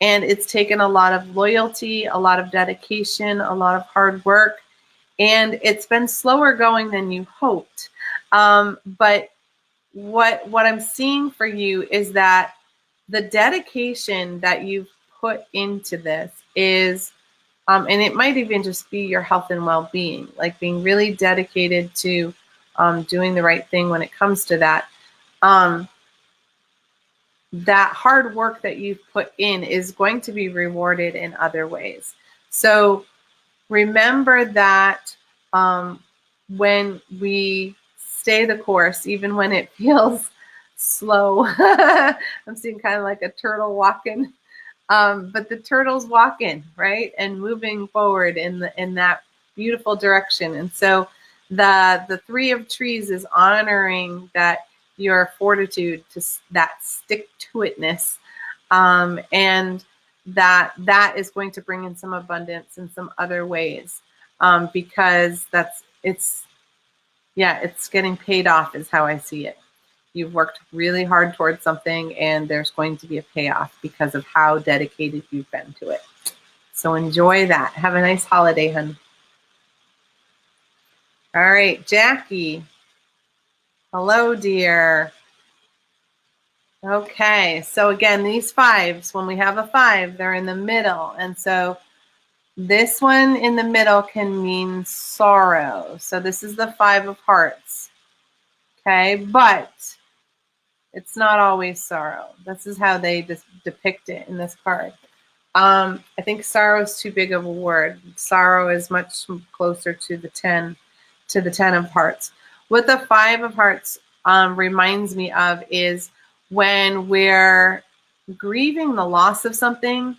And it's taken a lot of loyalty, a lot of dedication, a lot of hard work. And it's been slower going than you hoped. But what I'm seeing for you is that the dedication that you've put into this is, and it might even just be your health and well-being, like being really dedicated to doing the right thing when it comes to that. That hard work that you've put in is going to be rewarded in other ways. So remember that when we stay the course, even when it feels slow, I'm seeing kind of like a turtle walking, but the turtle's walking, right? And moving forward in that beautiful direction. And so the 3 of Trees is honoring that your fortitude, to that stick-to-itness, and that is going to bring in some abundance in some other ways, because Yeah, it's getting paid off is how I see it. You've worked really hard towards something, and there's going to be a payoff because of how dedicated you've been to it. So enjoy that. Have a nice holiday, hun. All right, Jackie. Hello, dear. Okay, so again, these fives, when we have a five, they're in the middle. And so this one in the middle can mean sorrow. So this is the Five of Hearts. Okay, but it's not always sorrow. This is how they depict it in this card. I think sorrow is too big of a word. Sorrow is much closer to the 10 of Hearts. What the Five of Hearts reminds me of is when we're grieving the loss of something,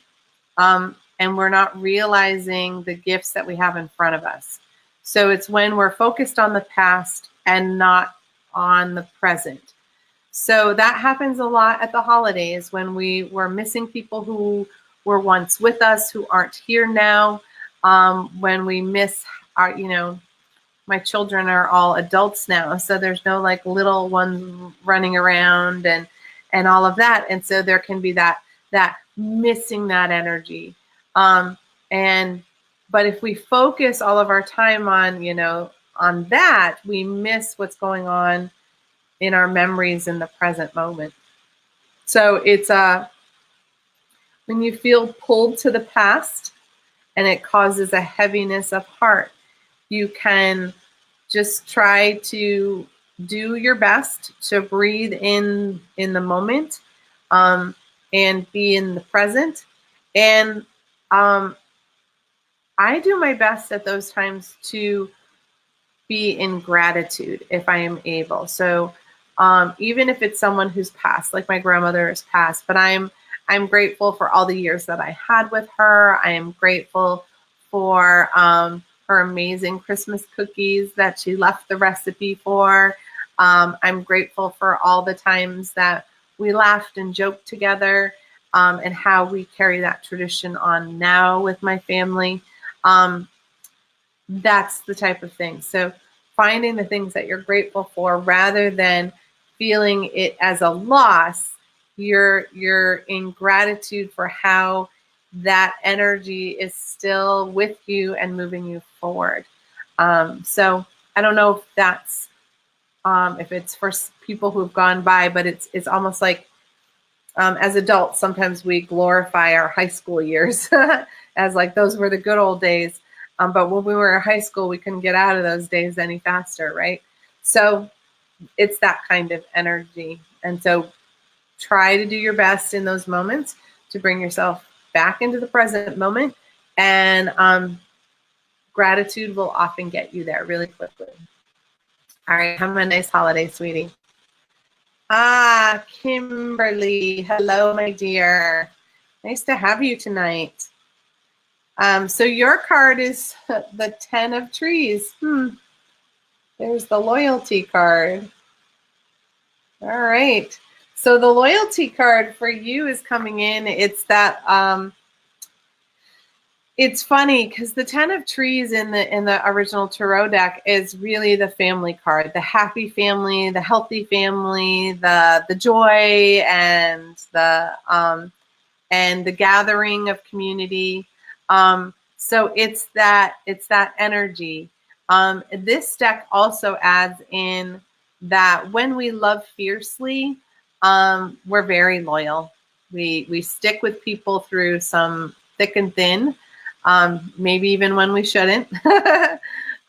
and we're not realizing the gifts that we have in front of us. So it's when we're focused on the past and not on the present. So that happens a lot at the holidays when we were missing people who were once with us who aren't here now. When we miss our, my children are all adults now, so there's no like little ones running around and all of that. And so there can be that missing that energy. But if we focus all of our time on that, we miss what's going on in our memories in the present moment. So it's when you feel pulled to the past and it causes a heaviness of heart, you can just try to do your best to breathe in the moment, and be in the present. And I do my best at those times to be in gratitude if I am able. So even if it's someone who's passed, like my grandmother has passed, but I'm grateful for all the years that I had with her. I am grateful for her amazing Christmas cookies that she left the recipe for. I'm grateful for all the times that we laughed and joked together, and how we carry that tradition on now with my family. That's the type of thing. So finding the things that you're grateful for rather than feeling it as a loss, you're in gratitude for how that energy is still with you and moving you forward. So I don't know if that's if it's for people who've gone by, but it's almost like as adults, sometimes we glorify our high school years as like those were the good old days. But when we were in high school, we couldn't get out of those days any faster, right? So it's that kind of energy. And so try to do your best in those moments to bring yourself back into the present moment. And gratitude will often get you there really quickly. All right, have a nice holiday, sweetie. Kimberly, hello, my dear. Nice to have you tonight. So your card is the 10 of Trees. There's the loyalty card. All right. So the loyalty card for you is coming in. It's that it's funny because the 10 of Trees in the original tarot deck is really the family card, the happy family, the healthy family, the joy and the gathering of community. So it's that energy. This deck also adds in that when we love fiercely, we're very loyal. We stick with people through some thick and thin, maybe even when we shouldn't.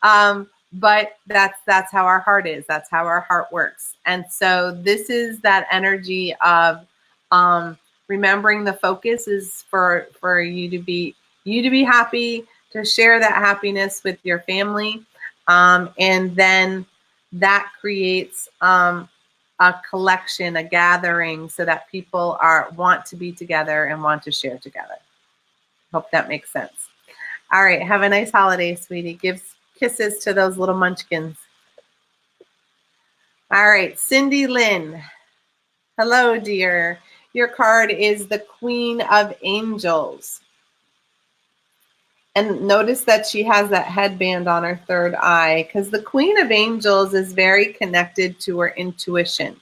But that's how our heart is. That's how our heart works. And so this is that energy of remembering the focus is for you to be happy, to share that happiness with your family, and then that creates a collection, a gathering, so that people want to be together and want to share together. Hope that makes sense. All right, have a nice holiday, sweetie. Give kisses to those little munchkins. All right, Cindy Lynn. Hello, dear. Your card is the Queen of Angels. And notice that she has that headband on her third eye, because the Queen of Angels is very connected to her intuition.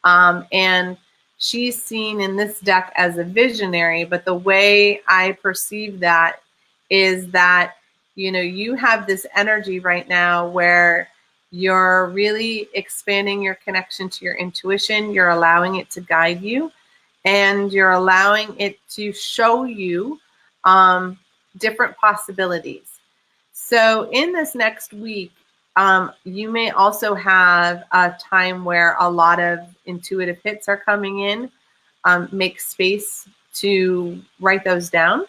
And she's seen in this deck as a visionary, but the way I perceive that is that, you know, you have this energy right now where you're really expanding your connection to your intuition. You're allowing it to guide you, and you're allowing it to show you different possibilities. So in this next week, you may also have a time where a lot of intuitive hits are coming in. Make space to write those down,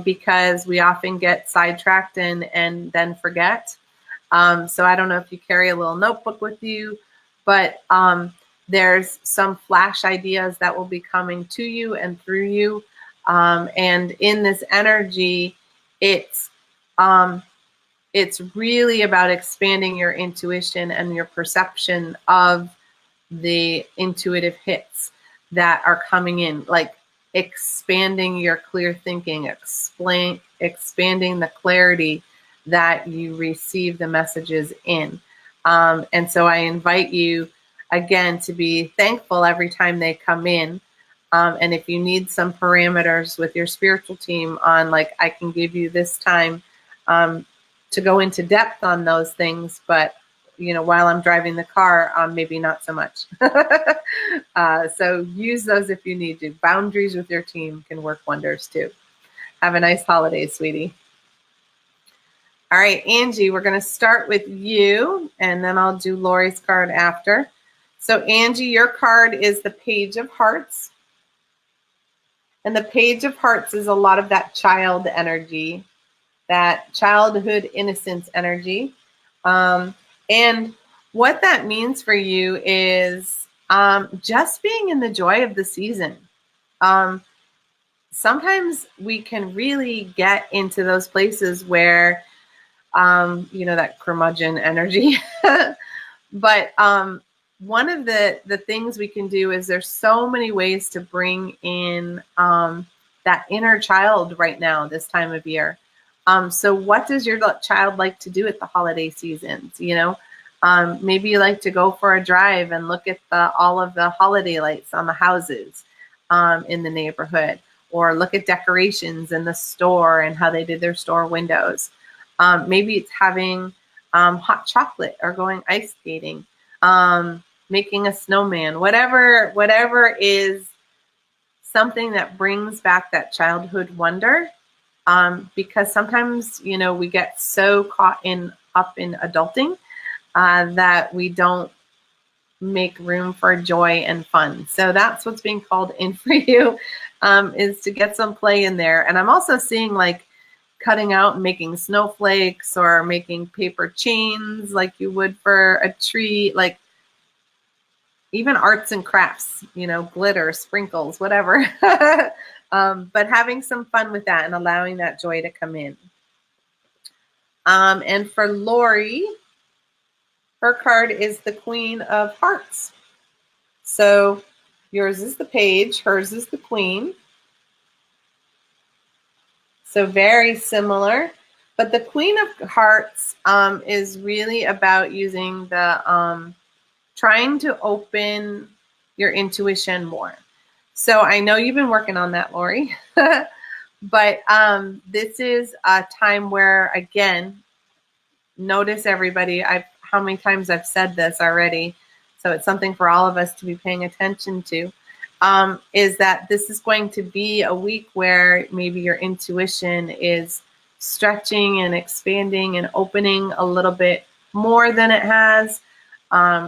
because we often get sidetracked and then forget. So I don't know if you carry a little notebook with you, but there's some flash ideas that will be coming to you and through you. And in this energy, it's really about expanding your intuition and your perception of the intuitive hits that are coming in, like expanding your clear thinking, expanding the clarity that you receive the messages in. And so I invite you again to be thankful every time they come in. And if you need some parameters with your spiritual team on, like, I can give you this time to go into depth on those things, but you know, while I'm driving the car, maybe not so much. So use those if you need to. Boundaries with your team can work wonders too. Have a nice holiday, sweetie. All right, Angie, we're going to start with you, and then I'll do Lori's card after. So Angie, your card is the Page of Hearts. And the Page of Hearts is a lot of that child energy, that childhood innocence energy. And what that means for you is just being in the joy of the season. Sometimes we can really get into those places where, you know, that curmudgeon energy. But one of the things we can do is there's so many ways to bring in that inner child right now, this time of year. So what does your child like to do at the holiday seasons? You know, maybe you like to go for a drive and look at all of the holiday lights on the houses in the neighborhood, or look at decorations in the store and how they did their store windows. Maybe it's having hot chocolate, or going ice skating, making a snowman, whatever is something that brings back that childhood wonder. Because sometimes, you know, we get so caught up in adulting that we don't make room for joy and fun. So that's what's being called in for you, is to get some play in there. And I'm also seeing like cutting out and making snowflakes, or making paper chains like you would for a tree, like even arts and crafts, you know, glitter, sprinkles, whatever. But having some fun with that and allowing that joy to come in. And for Lori, her card is the Queen of Hearts. So yours is the Page, hers is the Queen. So very similar. But the Queen of Hearts is really about using the, trying to open your intuition more. So I know you've been working on that, Lori. But this is a time where, again, notice everybody, how many times I've said this already, so it's something for all of us to be paying attention to, is that this is going to be a week where maybe your intuition is stretching and expanding and opening a little bit more than it has.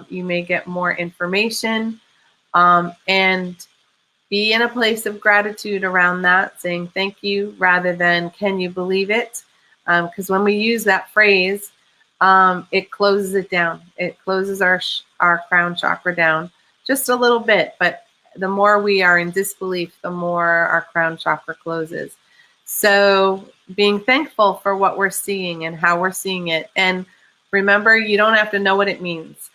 You may get more information, and be in a place of gratitude around that, saying thank you rather than can you believe it? Because when we use that phrase, it closes it down. It closes our crown chakra down just a little bit, but the more we are in disbelief, the more our crown chakra closes. So being thankful for what we're seeing and how we're seeing it. And remember, you don't have to know what it means.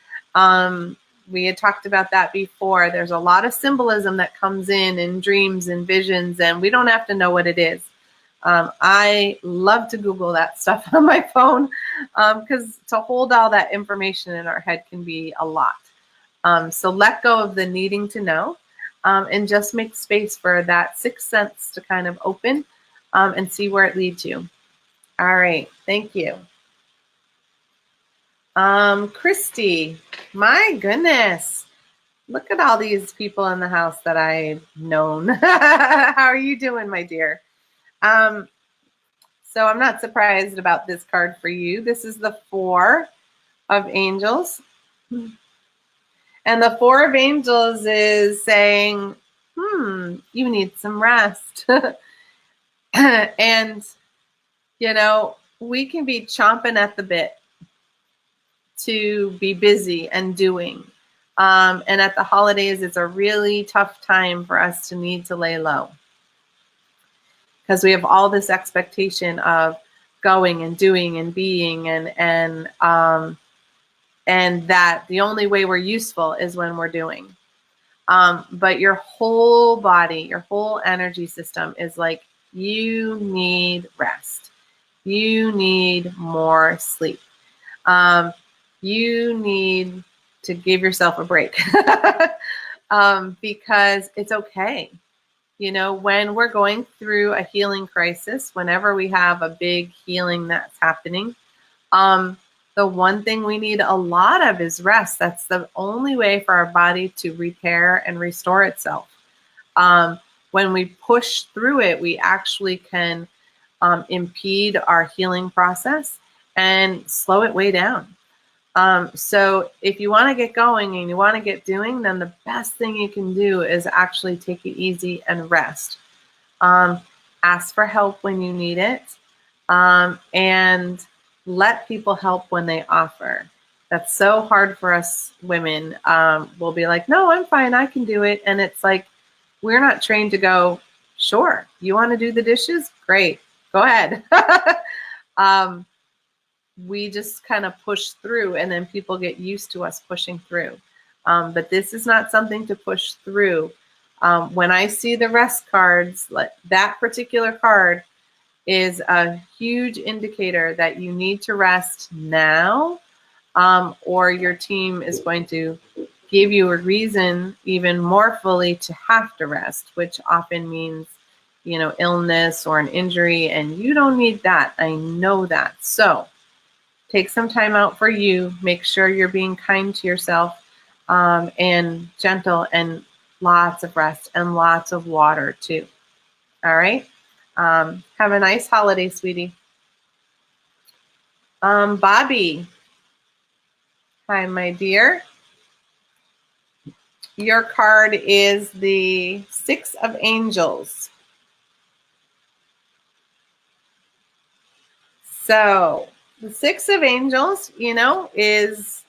We had talked about that before. There's a lot of symbolism that comes in dreams and visions, and we don't have to know what it is. I love to Google that stuff on my phone because to hold all that information in our head can be a lot. So let go of the needing to know and just make space for that sixth sense to kind of open and see where it leads you. All right. Thank you. Christy, my goodness. Look at all these people in the house that I've known. How are you doing, my dear? So I'm not surprised about this card for you. This is the Four of Angels. And the Four of Angels is saying, you need some rest. And, you know, we can be chomping at the bit to be busy and doing. And at the holidays, it's a really tough time for us to need to lay low because we have all this expectation of going and doing and being and that the only way we're useful is when we're doing. But your whole body, your whole energy system is like, you need rest. You need more sleep. You need to give yourself a break because it's okay. You know, when we're going through a healing crisis, whenever we have a big healing that's happening, the one thing we need a lot of is rest. That's the only way for our body to repair and restore itself. When we push through it, we actually can impede our healing process and slow it way down. So if you want to get going and you want to get doing, then the best thing you can do is actually take it easy and rest. Ask for help when you need it, and let people help when they offer. That's so hard for us women. We'll be like, no, I'm fine. I can do it. And it's like, we're not trained to go, sure, you want to do the dishes? Great. Go ahead. We just kind of push through and then people get used to us pushing through. But this is not something to push through. When I see the rest cards, like that particular card is a huge indicator that you need to rest now, or your team is going to give you a reason even more fully to have to rest, which often means, you know, illness or an injury, and you don't need that. I know that. So take some time out for you. Make sure you're being kind to yourself and gentle, and lots of rest and lots of water too. All right. Have a nice holiday, sweetie. Bobby. Hi, my dear. Your card is the Six of Angels. So the Six of Angels, you know, is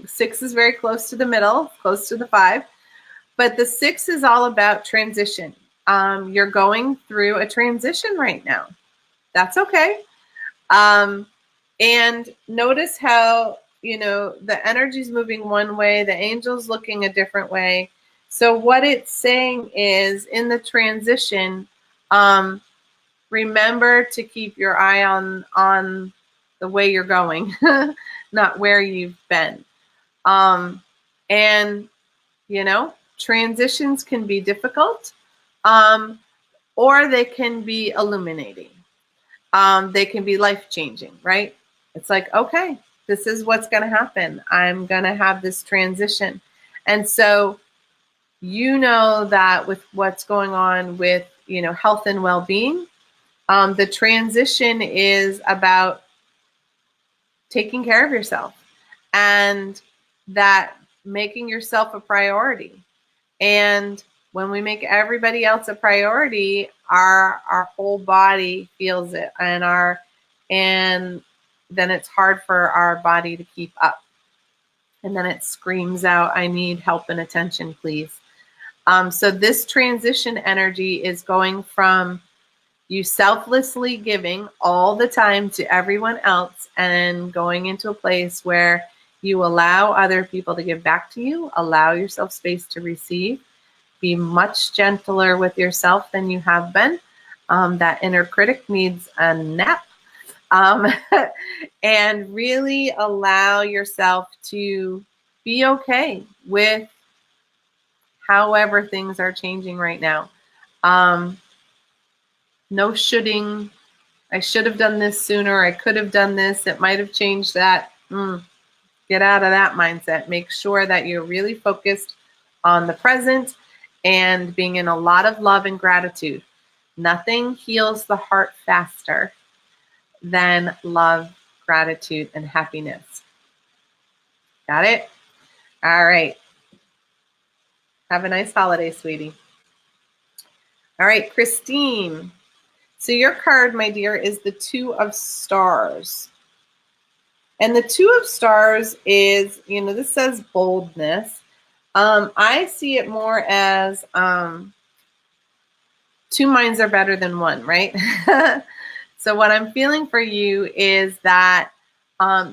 six is very close to the middle, close to the five, but the six is all about transition. You're going through a transition right now. That's okay. And notice how, you know, the energy's moving one way, the angel's looking a different way. So what it's saying is, in the transition, remember to keep your eye on the way you're going, not where you've been. And, you know, transitions can be difficult, or they can be illuminating. They can be life-changing, right? It's like, okay, this is what's going to happen. I'm going to have this transition. And so, you know, that with what's going on with, you know, health and well-being, the transition is about taking care of yourself and that making yourself a priority. And when we make everybody else a priority, our whole body feels it, and then it's hard for our body to keep up. And then it screams out, I need help and attention, please. So this transition energy is going from you selflessly giving all the time to everyone else and going into a place where you allow other people to give back to you, allow yourself space to receive, be much gentler with yourself than you have been, That inner critic needs a nap. Um, and really allow yourself to be okay with however things are changing right now. No shoulding. I should have done this sooner. I could have done this. It might have changed that. Get out of that mindset. Make sure that you're really focused on the present and being in a lot of love and gratitude. Nothing heals the heart faster than love, gratitude, and happiness. Got it? All right. Have a nice holiday, sweetie. All right, Christine. So your card, my dear, is the Two of Stars. And the Two of Stars is, this says boldness. I see it more as two minds are better than one, right? So what I'm feeling for you is that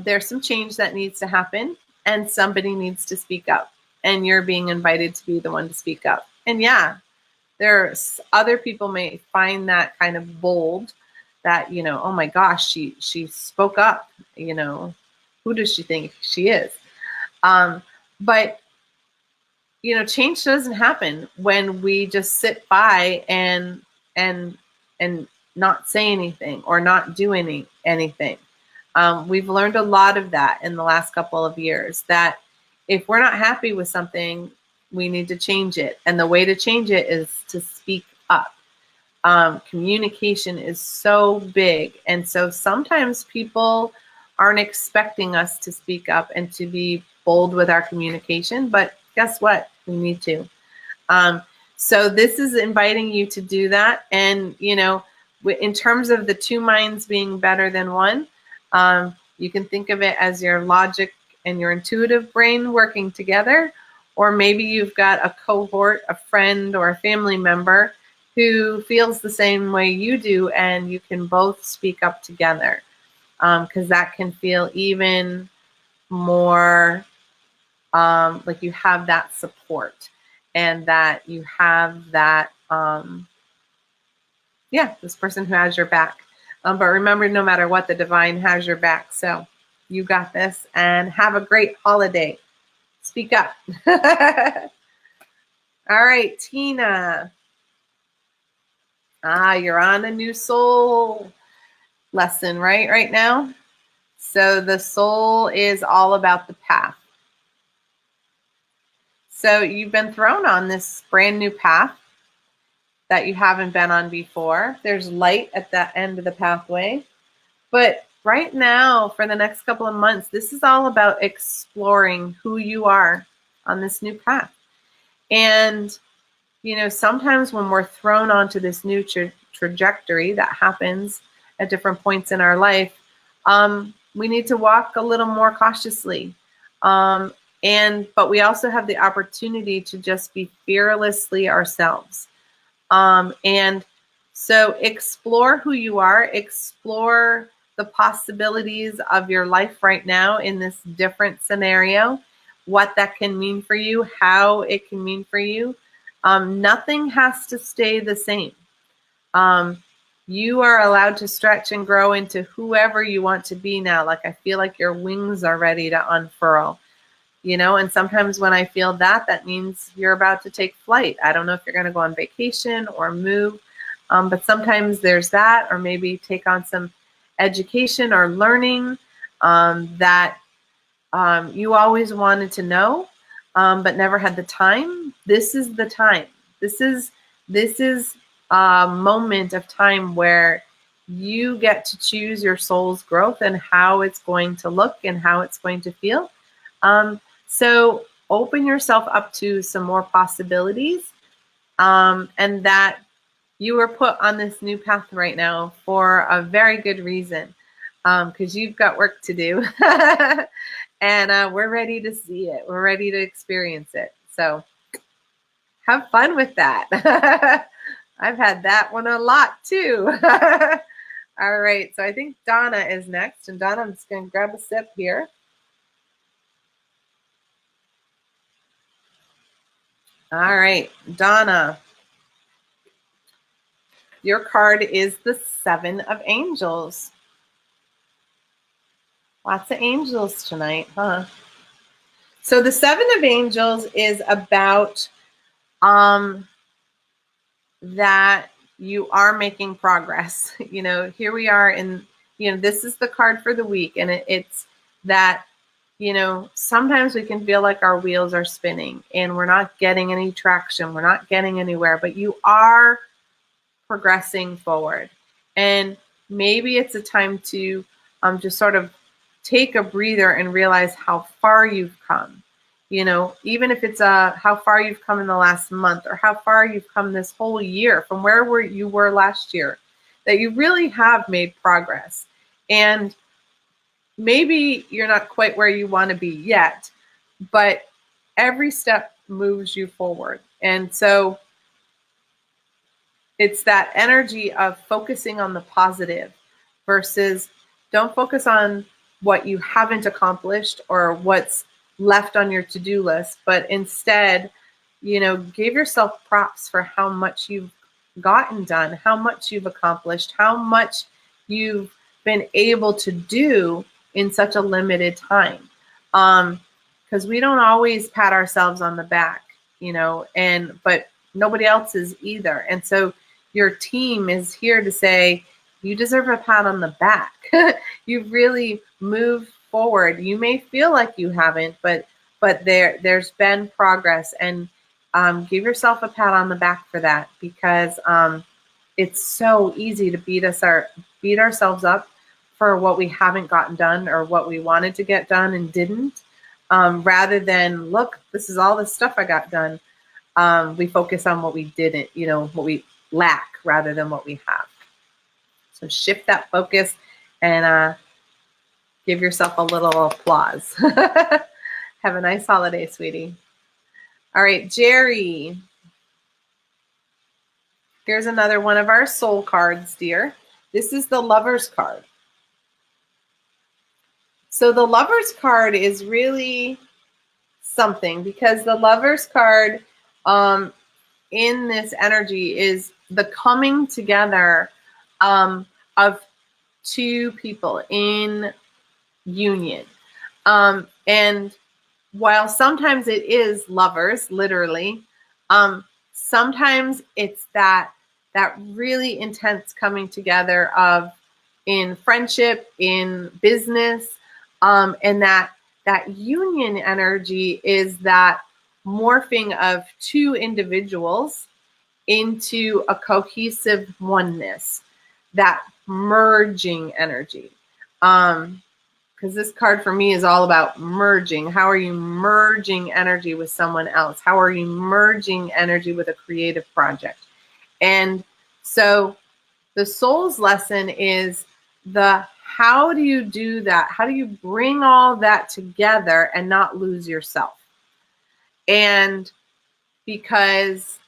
there's some change that needs to happen and somebody needs to speak up. And you're being invited to be the one to speak up. And yeah, there's other people may find that kind of bold, that, oh my gosh, she spoke up, who does she think she is? But change doesn't happen when we just sit by and not say anything or not do anything. We've learned a lot of that in the last couple of years, that if we're not happy with something, we need to change it. And the way to change it is to speak up. Communication is so big. And so sometimes people aren't expecting us to speak up and to be bold with our communication, but guess what? We need to. So this is inviting you to do that. And, in terms of the two minds being better than one, you can think of it as your logic and your intuitive brain working together. Or maybe you've got a cohort, a friend, or a family member who feels the same way you do, and you can both speak up together, because that can feel even more like you have that support, and that you have that, this person who has your back. But remember, no matter what, the divine has your back. So you got this, and have a great holiday. Speak up. All right, Tina. You're on a new soul lesson, right now. So the soul is all about the path. So you've been thrown on this brand new path that you haven't been on before. There's light at that end of the pathway. But right now, for the next couple of months, this is all about exploring who you are on this new path. And sometimes when we're thrown onto this new trajectory that happens at different points in our life, we need to walk a little more cautiously. But we also have the opportunity to just be fearlessly ourselves. And so explore who you are, explore the possibilities of your life right now in this different scenario, what that can mean for you, how it can mean for you. Nothing has to stay the same. You are allowed to stretch and grow into whoever you want to be now. Like, I feel like your wings are ready to unfurl, and sometimes when I feel that means you're about to take flight. I don't know if you're going to go on vacation or move, but sometimes there's that, or maybe take on some education or learning that you always wanted to know, but never had the time. This is the time. This is a moment of time where you get to choose your soul's growth and how it's going to look and how it's going to feel. So open yourself up to some more possibilities, and that you were put on this new path right now for a very good reason, because you've got work to do. And we're ready to see it. We're ready to experience it. So have fun with that. I've had that one a lot too. All right. So I think Donna is next. And Donna, I'm just going to grab a sip here. All right, Donna. your card is the Seven of Angels. Lots of angels tonight, huh? So the Seven of Angels is about that you are making progress. You know, here we are in, you know, this is the card for the week. And it's that, you know, sometimes we can feel like our wheels are spinning and we're not getting any traction. We're not getting anywhere, but you are progressing forward. And maybe it's a time to just sort of take a breather and realize how far you've come. You know, even if it's how far you've come in the last month or how far you've come this whole year from where you were last year, that you really have made progress. And maybe you're not quite where you want to be yet, but every step moves you forward. And so it's that energy of focusing on the positive versus don't focus on what you haven't accomplished or what's left on your to-do list, but instead, you know, give yourself props for how much you've gotten done, how much you've accomplished, how much you've been able to do in such a limited time. Because we don't always pat ourselves on the back, you know, but nobody else is either. And so your team is here to say, you deserve a pat on the back. You've really moved forward. You may feel like you haven't, but there's been progress, and give yourself a pat on the back for that, because it's so easy to beat ourselves up for what we haven't gotten done or what we wanted to get done and didn't, rather than, look, this is all the stuff I got done. We focus on what we didn't, you know, what we lack rather than what we have. So shift that focus and give yourself a little applause. Have a nice holiday, sweetie. All right, Jerry. Here's another one of our soul cards, dear. This is the Lover's card. So the Lover's card is really something, because the Lover's card in this energy is the coming together of two people in union. And while sometimes it is lovers, literally, sometimes it's that really intense coming together of in friendship, in business, and that union energy is that morphing of two individuals into a cohesive oneness, that merging energy. Because this card for me is all about merging. How are you merging energy with someone else? How are you merging energy with a creative project? And so the soul's lesson is how do you do that? How do you bring all that together and not lose yourself? And because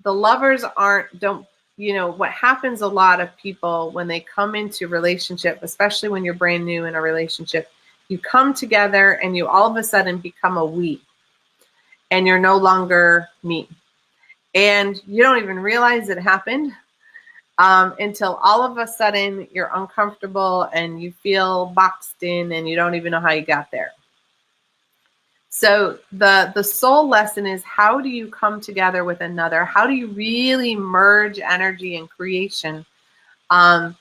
the lovers what happens a lot of people when they come into relationship, especially when you're brand new in a relationship, you come together and you all of a sudden become a we, and you're no longer me. And you don't even realize it happened until all of a sudden you're uncomfortable and you feel boxed in and you don't even know how you got there. So the soul lesson is, how do you come together with another? How do you really merge energy and creation and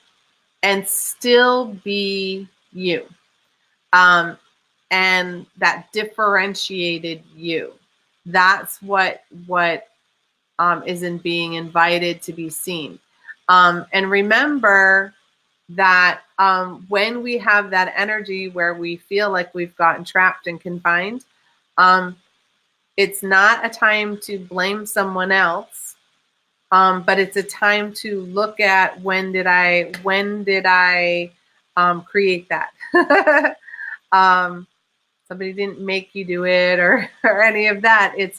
still be you? And that differentiated you. That's what isn't being invited to be seen. And remember that when we have that energy where we feel like we've gotten trapped and confined, it's not a time to blame someone else, but it's a time to look at when did I create that. Somebody didn't make you do it or any of that. It's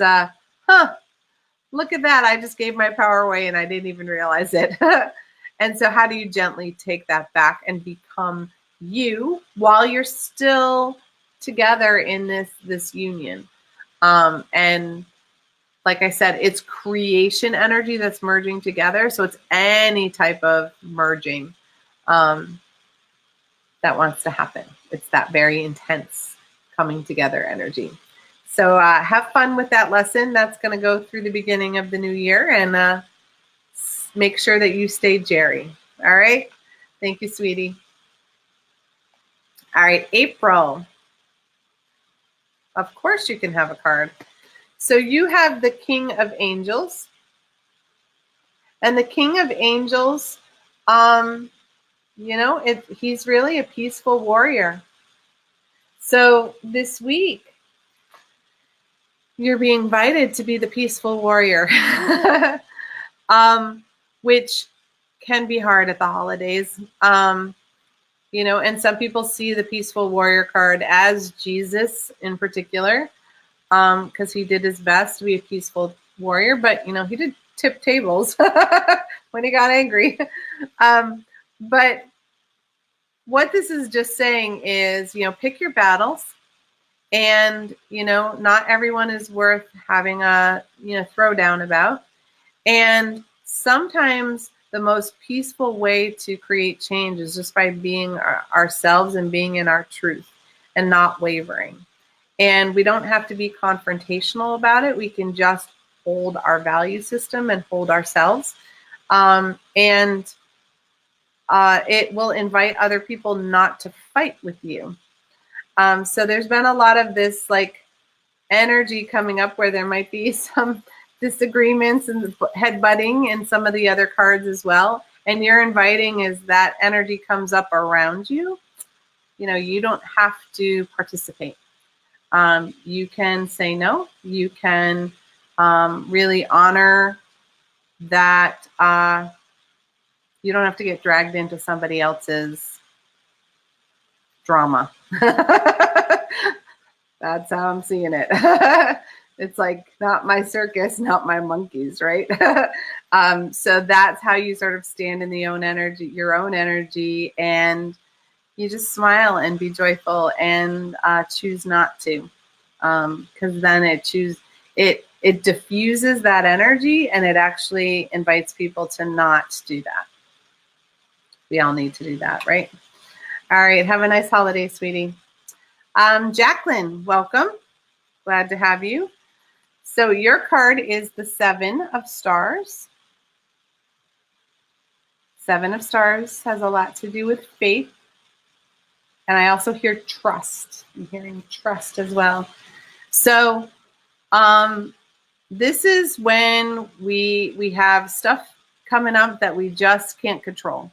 look at that. I just gave my power away and I didn't even realize it. And so how do you gently take that back and become you while you're still together in this union? And like I said, it's creation energy that's merging together. So it's any type of merging that wants to happen. It's that very intense coming together energy. So have fun with that lesson. That's going to go through the beginning of the new year, and make sure that you stay Jerry. All right. Thank you, sweetie. All right, April. Of course you can have a card. So you have the King of Angels. And the King of Angels, you know, he's really a peaceful warrior. So this week, you're being invited to be the peaceful warrior, which can be hard at the holidays. You know, and some people see the peaceful warrior card as Jesus in particular, because he did his best to be a peaceful warrior, but, you know, he did tip tables when he got angry. But what this is just saying is, you know, pick your battles, and, you know, not everyone is worth having a, you know, throwdown about. And sometimes the most peaceful way to create change is just by being ourselves and being in our truth and not wavering. And we don't have to be confrontational about it. We can just hold our value system and hold ourselves. And it will invite other people not to fight with you. So there's been a lot of this like energy coming up where there might be some disagreements and headbutting in some of the other cards as well. And you're inviting as that energy comes up around you. You know, you don't have to participate. You can say no. You can really honor that you don't have to get dragged into somebody else's drama. That's how I'm seeing it. It's like, not my circus, not my monkeys, right? So that's how you sort of stand in your own energy, and you just smile and be joyful and choose not to, because then it diffuses that energy, and it actually invites people to not do that. We all need to do that, right? All right, have a nice holiday, sweetie. Jacqueline, welcome. Glad to have you. So your card is the Seven of Stars. Seven of Stars has a lot to do with faith. And I also hear trust. I'm hearing trust as well. So this is when we have stuff coming up that we just can't control.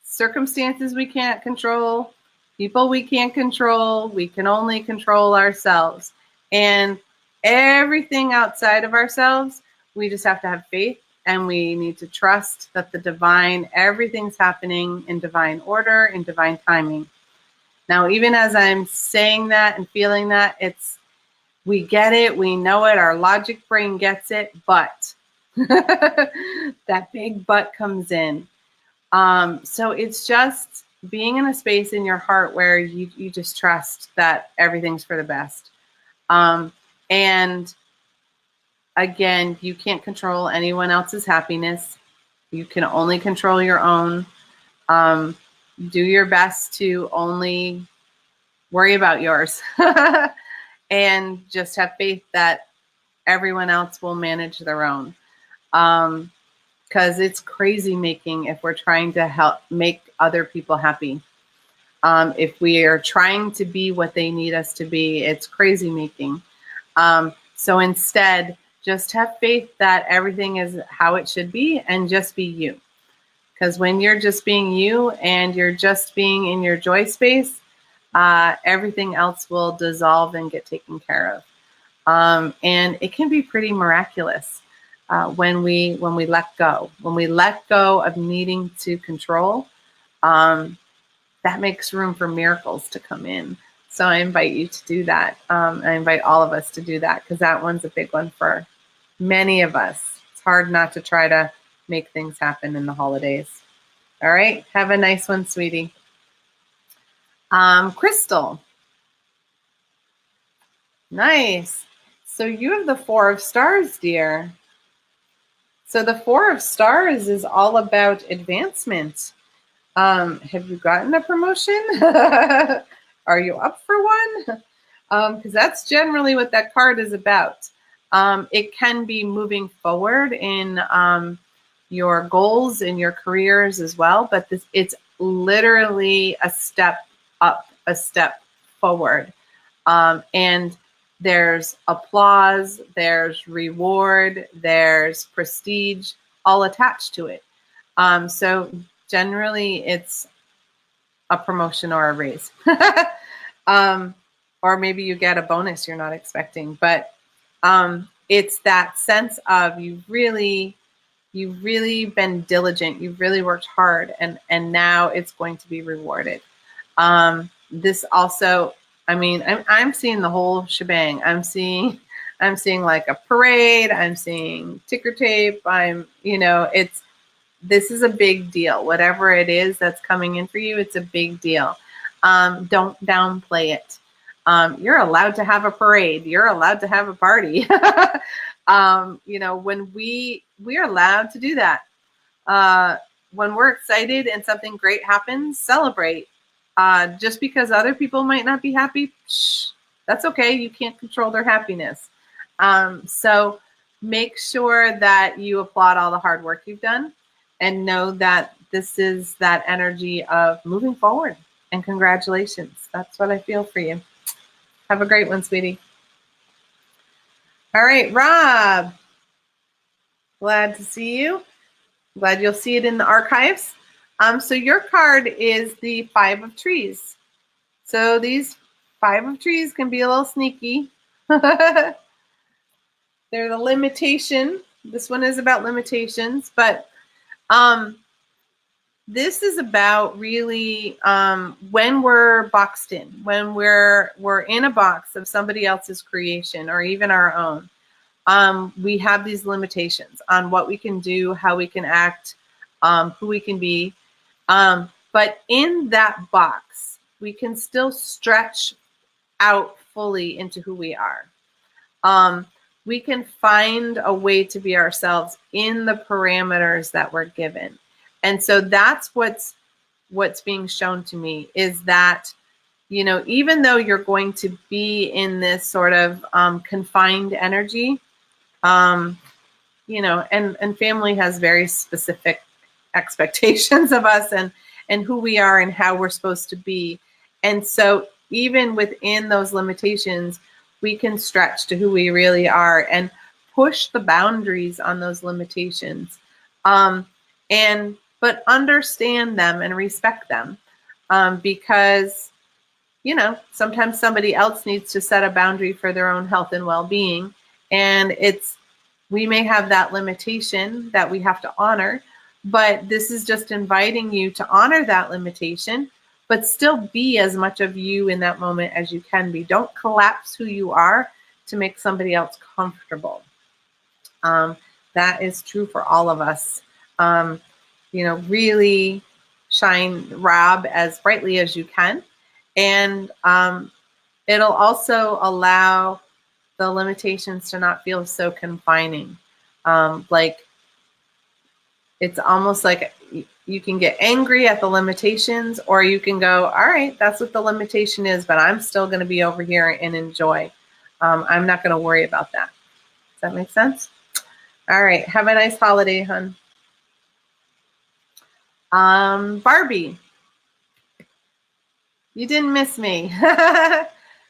Circumstances we can't control. People we can't control. We can only control ourselves. And everything outside of ourselves, we just have to have faith, and we need to trust that the divine, everything's happening in divine order, in divine timing. Now, even as I'm saying that and feeling that, we get it, we know it, our logic brain gets it, but that big but comes in. So it's just being in a space in your heart where you just trust that everything's for the best. And again, you can't control anyone else's happiness. You can only control your own. Do your best to only worry about yours and just have faith that everyone else will manage their own. Because it's crazy making if we're trying to help make other people happy. If we are trying to be what they need us to be, it's crazy making. So instead, just have faith that everything is how it should be, and just be you. Because when you're just being you and you're just being in your joy space, everything else will dissolve and get taken care of. And it can be pretty miraculous when we let go. When we let go of needing to control, that makes room for miracles to come in. So I invite you to do that. I invite all of us to do that, because that one's a big one for many of us. It's hard not to try to make things happen in the holidays. All right. Have a nice one, sweetie. Crystal. Nice. So you have the Four of Stars, dear. So the Four of Stars is all about advancement. Have you gotten a promotion? Are you up for one? Because that's generally what that card is about. It can be moving forward in your goals and your careers as well, but it's literally a step up, a step forward. And there's applause, there's reward, there's prestige, all attached to it. So generally it's a promotion or a raise. Or maybe you get a bonus you're not expecting. But it's that sense of you've really been diligent, you've really worked hard, and now it's going to be rewarded. This also, I mean, I'm seeing the whole shebang. I'm seeing like a parade. I'm seeing ticker tape. This is a big deal. Whatever it is that's coming in for you, it's a big deal. Don't downplay it. You're allowed to have a parade. You're allowed to have a party. When we're allowed to do that. When we're excited and something great happens, celebrate. Just because other people might not be happy, that's okay. You can't control their happiness. So make sure that you applaud all the hard work you've done and know that this is that energy of moving forward. And congratulations. That's what I feel for you. Have a great one, sweetie. All right, Rob. Glad to see you. Glad you'll see it in the archives. So your card is the Five of Trees. So these Five of Trees can be a little sneaky. They're the limitation. This one is about limitations, but this is about really when we're boxed in, when we're in a box of somebody else's creation or even our own. We have these limitations on what we can do, how we can act, who we can be. But in that box, we can still stretch out fully into who we are. We can find a way to be ourselves in the parameters that we're given. And so that's what's being shown to me is that, even though you're going to be in this sort of confined energy, and family has very specific expectations of us and who we are and how we're supposed to be. And so even within those limitations, we can stretch to who we really are and push the boundaries on those limitations. But understand them and respect them, because, sometimes somebody else needs to set a boundary for their own health and well-being. And we may have that limitation that we have to honor, but this is just inviting you to honor that limitation, but still be as much of you in that moment as you can be. Don't collapse who you are to make somebody else comfortable. That is true for all of us. Really shine Rob as brightly as you can. And it'll also allow the limitations to not feel so confining. It's almost like you can get angry at the limitations, or you can go, all right, that's what the limitation is, but I'm still going to be over here and enjoy. I'm not going to worry about that. Does that make sense? All right. Have a nice holiday, hon. Barbie, you didn't miss me.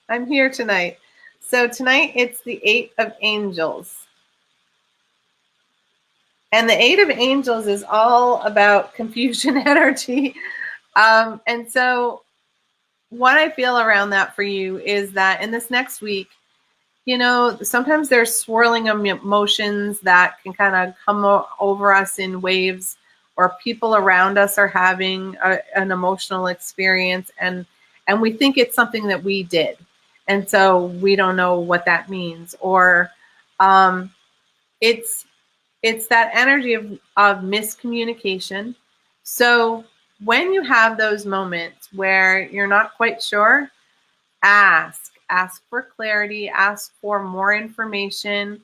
I'm here tonight. So tonight it's the Eight of Angels. And the Eight of Angels is all about confusion energy. And so what I feel around that for you is that in this next week, sometimes there's swirling emotions that can kind of come over us in waves, or people around us are having an emotional experience, and we think it's something that we did. And so we don't know what that means. Or it's that energy of miscommunication. So when you have those moments where you're not quite sure, ask ask for clarity, ask for more information.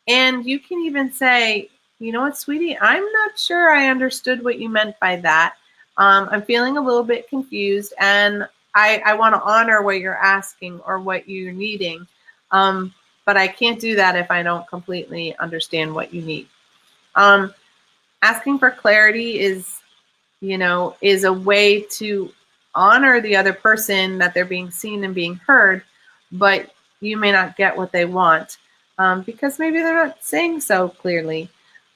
And you can even say, you know what, sweetie, I'm not sure I understood what you meant by that. I'm feeling a little bit confused, and I want to honor what you're asking or what you're needing. But I can't do that if I don't completely understand what you need. Asking for clarity is a way to honor the other person, that they're being seen and being heard, but you may not get what they want because maybe they're not saying so clearly.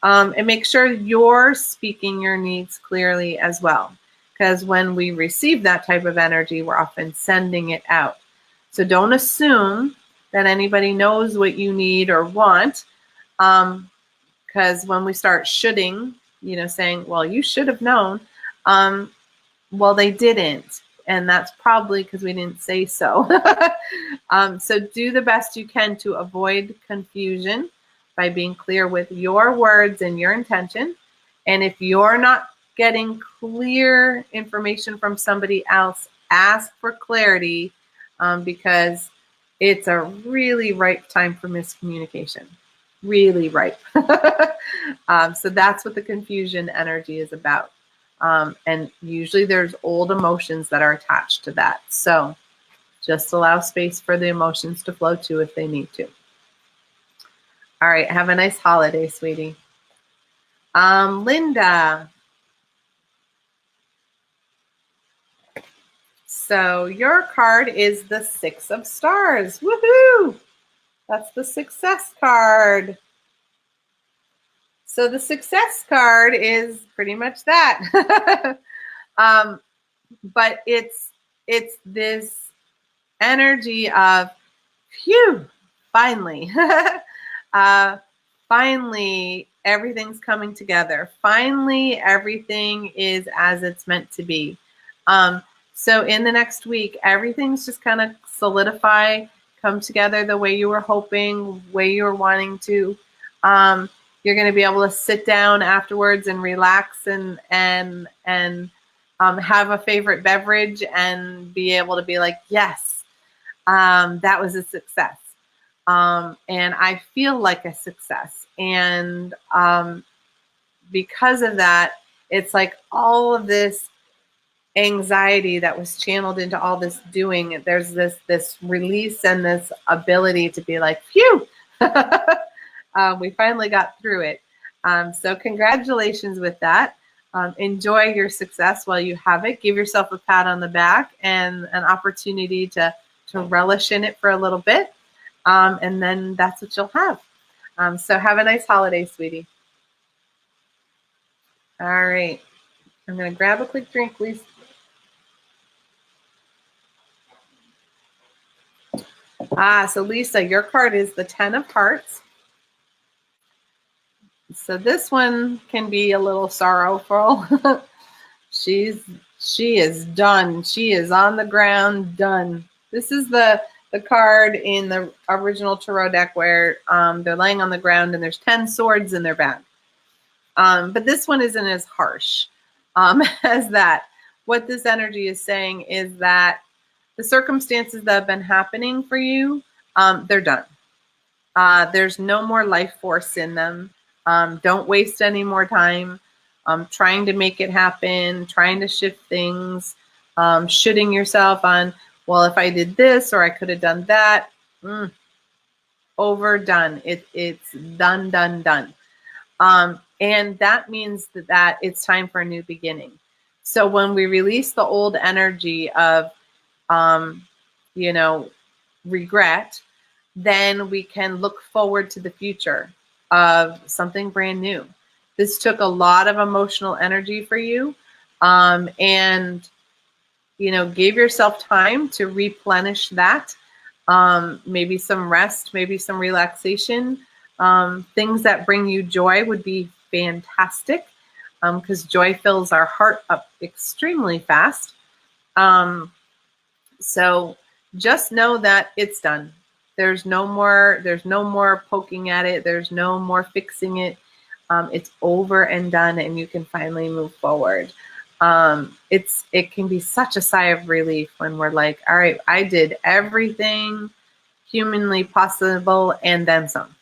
And make sure you're speaking your needs clearly as well, because when we receive that type of energy, we're often sending it out. So don't assume that anybody knows what you need or want, because when we start shoulding, saying, well, you should have known, well, they didn't. And that's probably because we didn't say so. So do the best you can to avoid confusion by being clear with your words and your intention. And if you're not getting clear information from somebody else, ask for clarity, because it's a really ripe time for miscommunication. Really ripe. So that's what the confusion energy is about. And usually there's old emotions that are attached to that. So just allow space for the emotions to flow too if they need to. All right. Have a nice holiday, sweetie. Linda. So your card is the 6 of Stars. Woohoo! That's the success card. So the success card is pretty much that. But it's this energy of, phew, finally. Finally, everything's coming together. Finally, everything is as it's meant to be. So in the next week, everything's just kind of solidify, come together the way you were hoping, way you were wanting to. You're going to be able to sit down afterwards and relax and have a favorite beverage and be able to be like, yes, that was a success. And I feel like a success. And because of that, it's like all of this anxiety that was channeled into all this doing, there's this release and this ability to be like, phew, we finally got through it. So congratulations with that. Enjoy your success while you have it. Give yourself a pat on the back and an opportunity to relish in it for a little bit. And then that's what you'll have. So have a nice holiday, sweetie. All right. I'm going to grab a quick drink, please. So Lisa, your card is the 10 of Hearts. So this one can be a little sorrowful. She is done. She is on the ground, done. This is the card in the original tarot deck where they're laying on the ground and there's 10 swords in their bag. But this one isn't as harsh as that. What this energy is saying is that the circumstances that have been happening for you, they're done. There's no more life force in them. Don't waste any more time trying to make it happen, trying to shift things, shooting yourself on, well, if I did this or I could have done that. Overdone. It's done, done, done. And that means that it's time for a new beginning. So when we release the old energy of, regret, then we can look forward to the future of something brand new. This took a lot of emotional energy for you. And, give yourself time to replenish that. Maybe some rest, maybe some relaxation. Things that bring you joy would be fantastic, because joy fills our heart up extremely fast. So just know that it's done. There's no more poking at it. There's no more fixing it. It's over and done, and you can finally move forward. It can be such a sigh of relief when we're like, all right, I did everything humanly possible and then some.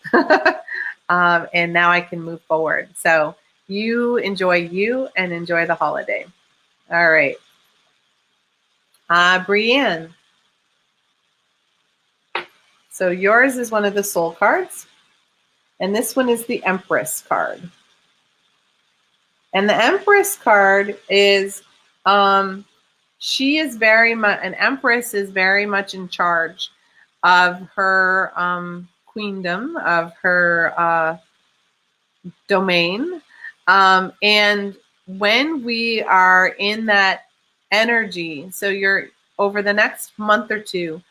And now I can move forward. So you enjoy you and enjoy the holiday. All right. Brienne. So yours is one of the soul cards. And this one is the Empress card. And the Empress card is, she is very much, an Empress is very much in charge of her queendom, of her domain. And when we are in that energy, so you're over the next month or two,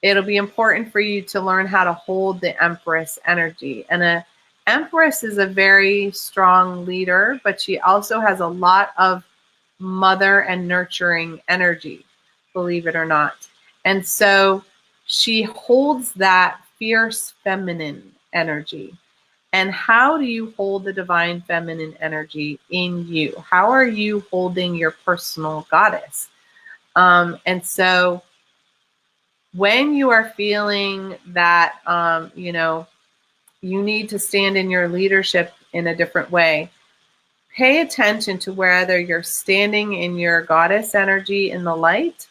it'll be important for you to learn how to hold the Empress energy. And a Empress is a very strong leader, but she also has a lot of mother and nurturing energy, believe it or not. And so she holds that fierce feminine energy. And how do you hold the divine feminine energy in you? How are you holding your personal goddess? And so when you are feeling that, you need to stand in your leadership in a different way, pay attention to whether you're standing in your goddess energy in the light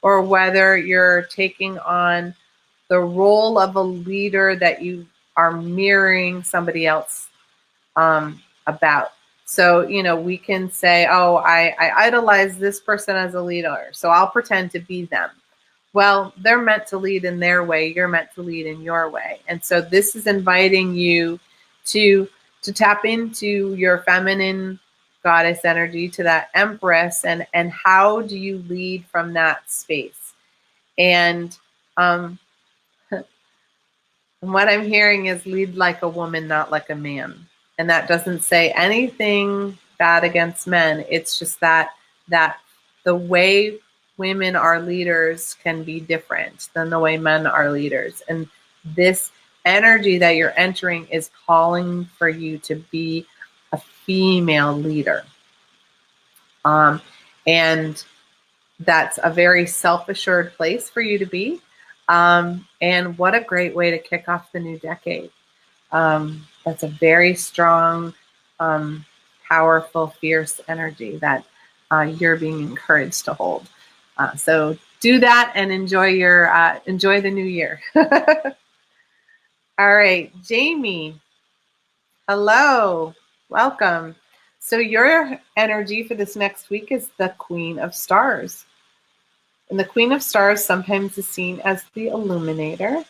or whether you're taking on the role of a leader that you are mirroring somebody else about. So, we can say, oh, I idolize this person as a leader, so I'll pretend to be them. Well, they're meant to lead in their way. You're meant to lead in your way. And so this is inviting you to tap into your feminine goddess energy, to that Empress, and how do you lead from that space? And what I'm hearing is lead like a woman, not like a man. And that doesn't say anything bad against men. It's just that the way women are leaders can be different than the way men are leaders. And this energy that you're entering is calling for you to be a female leader. And that's a very self-assured place for you to be. And what a great way to kick off the new decade. That's a very strong, powerful, fierce energy that you're being encouraged to hold. So do that and enjoy the new year. All right, Jamie. Hello, welcome. So your energy for this next week is the Queen of Stars. And the Queen of Stars sometimes is seen as the illuminator.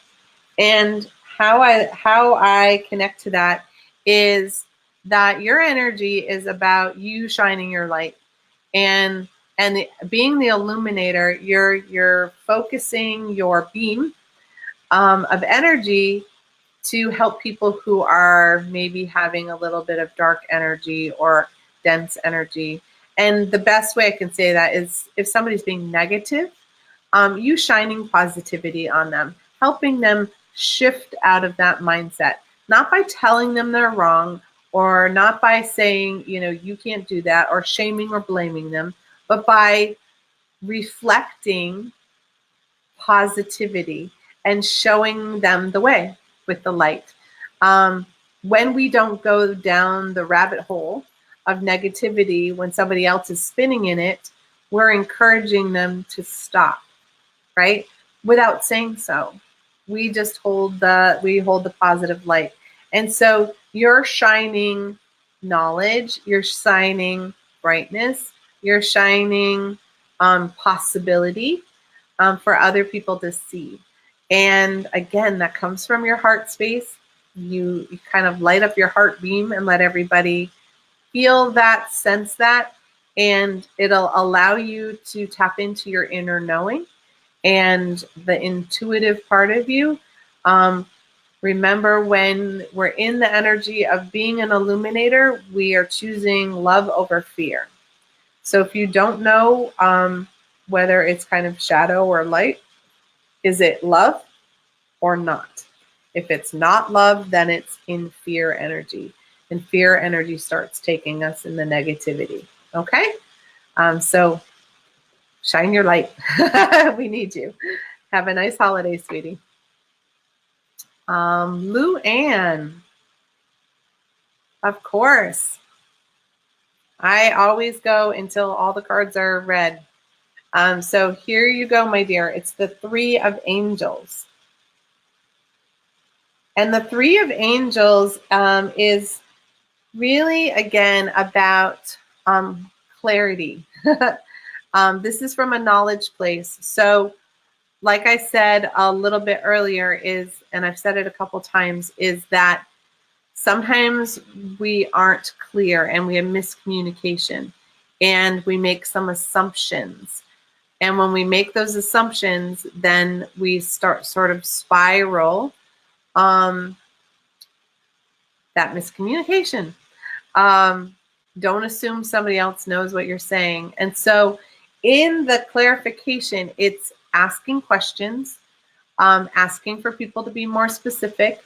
And how I connect to that is that your energy is about you shining your light. And being the illuminator, you're focusing your beam of energy to help people who are maybe having a little bit of dark energy or dense energy. And the best way I can say that is if somebody's being negative, you shining positivity on them, helping them shift out of that mindset, not by telling them they're wrong or not by saying, you can't do that or shaming or blaming them, but by reflecting positivity and showing them the way with the light. When we don't go down the rabbit hole of negativity when somebody else is spinning in it, we're encouraging them to stop, right? Without saying so. We just hold the positive light. And so you're shining knowledge, you're shining brightness, you're shining possibility for other people to see. And again, that comes from your heart space. You kind of light up your heart beam and let everybody feel that, sense that, and it'll allow you to tap into your inner knowing and the intuitive part of you. Remember, when we're in the energy of being an illuminator, we are choosing love over fear. So if you don't know whether it's kind of shadow or light, is it love or not? If it's not love, then it's in fear energy. And fear energy starts taking us in the negativity. Okay? So shine your light. We need you. Have a nice holiday, sweetie. Lou Ann, of course. I always go until all the cards are read. So here you go, my dear. It's the Three of Angels. And the Three of Angels is really, again, about clarity. This is from a knowledge place. So like I said a little bit earlier is, and I've said it a couple times, is that sometimes we aren't clear and we have miscommunication and we make some assumptions. And when we make those assumptions, then we start sort of spiral that miscommunication. Don't assume somebody else knows what you're saying. And so in the clarification, it's asking questions, asking for people to be more specific,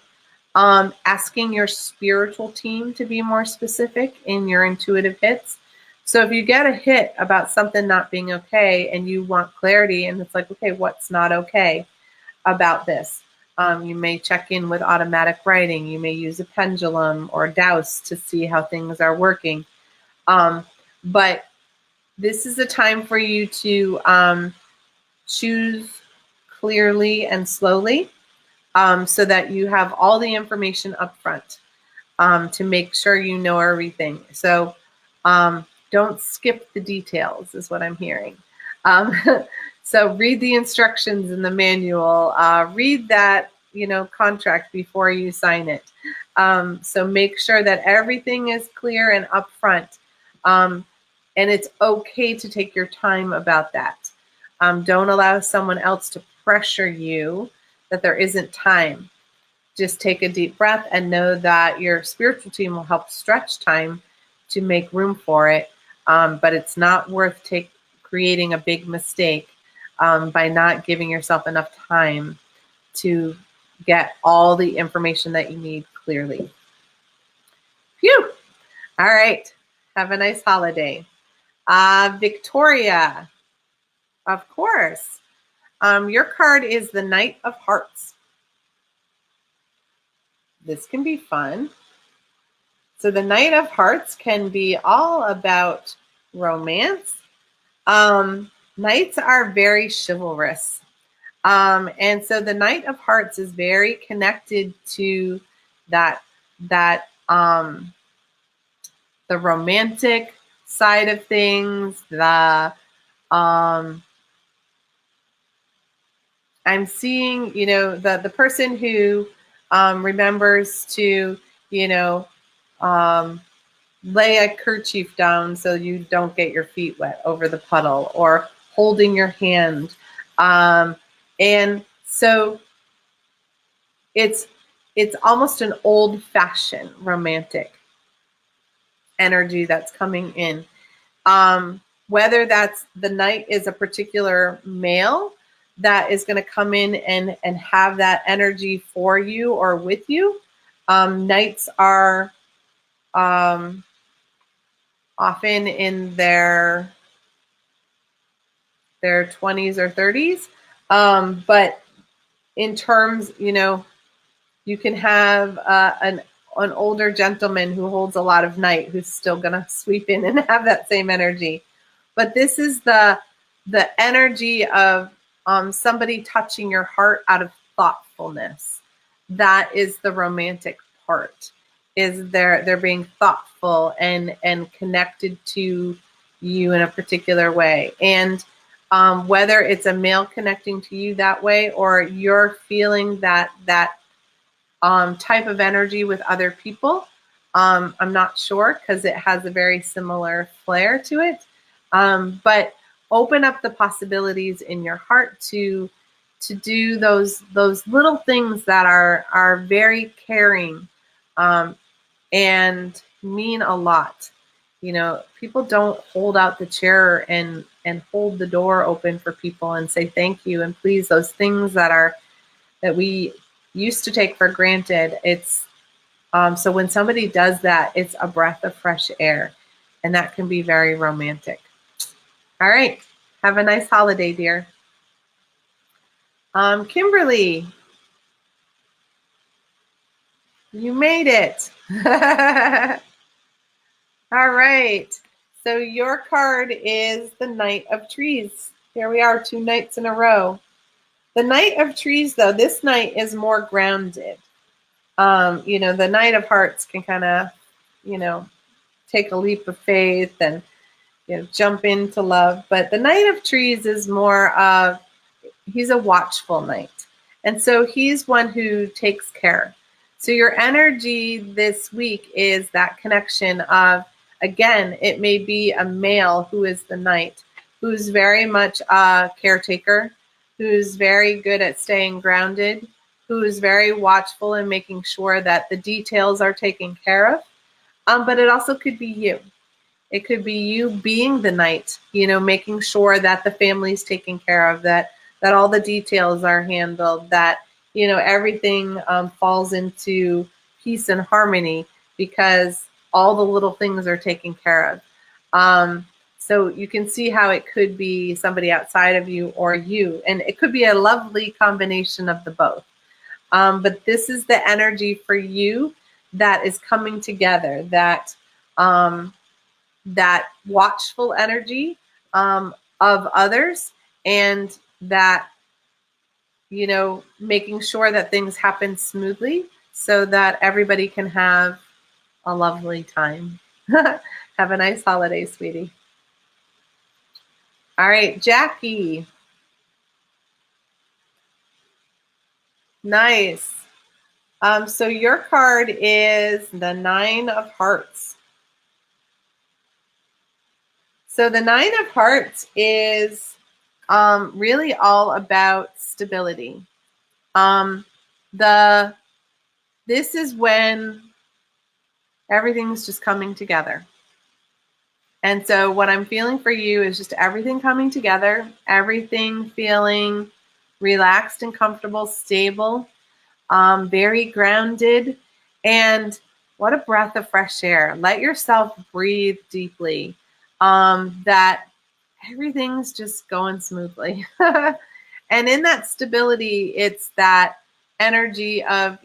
asking your spiritual team to be more specific in your intuitive hits. So if you get a hit about something not being okay and you want clarity and it's like, okay, what's not okay about this? You may check in with automatic writing. You may use a pendulum or dowse to see how things are working. But this is a time for you to choose clearly and slowly so that you have all the information up front to make sure you know everything. So don't skip the details is what I'm hearing. So read the instructions in the manual, read that, contract before you sign it. So make sure that everything is clear and upfront. And it's okay to take your time about that. Don't allow someone else to pressure you that there isn't time. Just take a deep breath and know that your spiritual team will help stretch time to make room for it. But it's not worth creating a big mistake by not giving yourself enough time to get all the information that you need clearly. Phew! All right. Have a nice holiday. Victoria, of course. Your card is the Knight of Hearts. This can be fun. So the Knight of Hearts can be all about romance. Knights are very chivalrous. And so the Knight of Hearts is very connected to the romantic side of things. I'm seeing, the person who remembers to, lay a kerchief down so you don't get your feet wet over the puddle, or holding your hand. And so it's almost an old-fashioned romantic energy that's coming in. Whether that's the knight is a particular male that is going to come in and have that energy for you or with you. Knights are often in their 20s or 30s. But in terms, you can have an older gentleman who holds a lot of knight who's still going to sweep in and have that same energy. But this is the energy of somebody touching your heart out of thoughtfulness. That is the romantic part, is they're being thoughtful and connected to you in a particular way. And whether it's a male connecting to you that way, or you're feeling that type of energy with other people, I'm not sure, because it has a very similar flair to it. But open up the possibilities in your heart to do those little things that are very caring and mean a lot. People don't hold out the chair and hold the door open for people and say thank you and please. Those things that we used to take for granted. It's so when somebody does that, it's a breath of fresh air, and that can be very romantic. All right. Have a nice holiday, dear. Kimberly, you made it. All right. So your card is the Knight of Trees. Here we are, 2 nights in a row. The Knight of Trees, though, this knight is more grounded. The Knight of Hearts can kind of, take a leap of faith and, jump into love. But the Knight of Trees is more of, he's a watchful knight. And so he's one who takes care. So your energy this week is that connection of, again, it may be a male who is the knight, who's very much a caretaker, who's very good at staying grounded, who is very watchful and making sure that the details are taken care of. But it also could be you. It could be you being the knight, making sure that the family's taken care of, that all the details are handled, that, everything falls into peace and harmony because all the little things are taken care of. So you can see how it could be somebody outside of you or you, and it could be a lovely combination of the both. But this is the energy for you that is coming together, that watchful energy of others, and that, making sure that things happen smoothly so that everybody can have a lovely time. Have a nice holiday, sweetie. All right, Jackie. Nice. So your card is the 9 of Hearts. So the 9 of Hearts is really all about stability. This is when everything's just coming together. And so what I'm feeling for you is just everything coming together, everything feeling relaxed and comfortable, stable, very grounded, and what a breath of fresh air. Let yourself breathe deeply, that everything's just going smoothly. And in that stability, it's that energy of,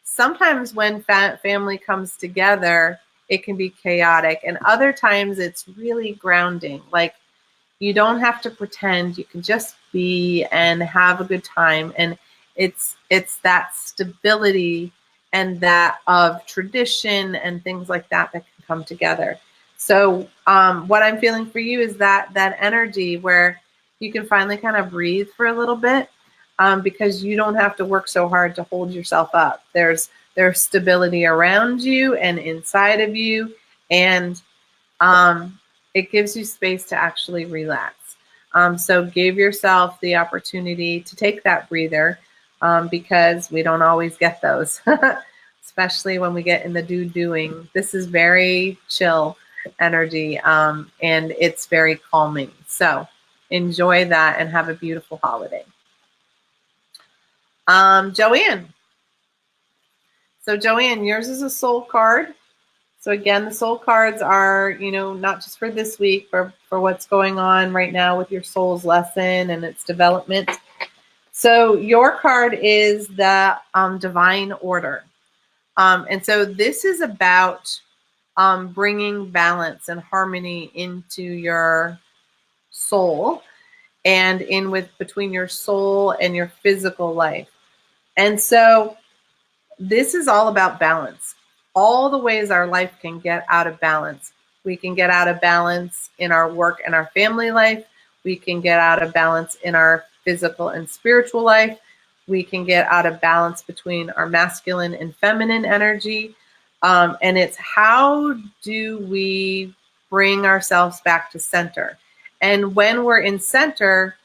sometimes when family comes together, it can be chaotic. And other times it's really grounding. Like, you don't have to pretend, you can just be and have a good time. And it's that stability and that of tradition and things like that can come together. So what I'm feeling for you is that energy where you can finally kind of breathe for a little bit, because you don't have to work so hard to hold yourself up. There's stability around you and inside of you, and it gives you space to actually relax. So give yourself the opportunity to take that breather, because we don't always get those, especially when we get in the doing. This is very chill energy, and it's very calming. So enjoy that and have a beautiful holiday. Joanne. So Joanne, yours is a soul card. So again, the soul cards are, not just for this week, but for what's going on right now with your soul's lesson and its development. So your card is the divine order. And so this is about bringing balance and harmony into your soul and between your soul and your physical life. And so this is all about balance. All the ways our life can get out of balance. We can get out of balance in our work and our family life. We can get out of balance in our physical and spiritual life. We can get out of balance between our masculine and feminine energy. And it's how do we bring ourselves back to center? And when we're in center,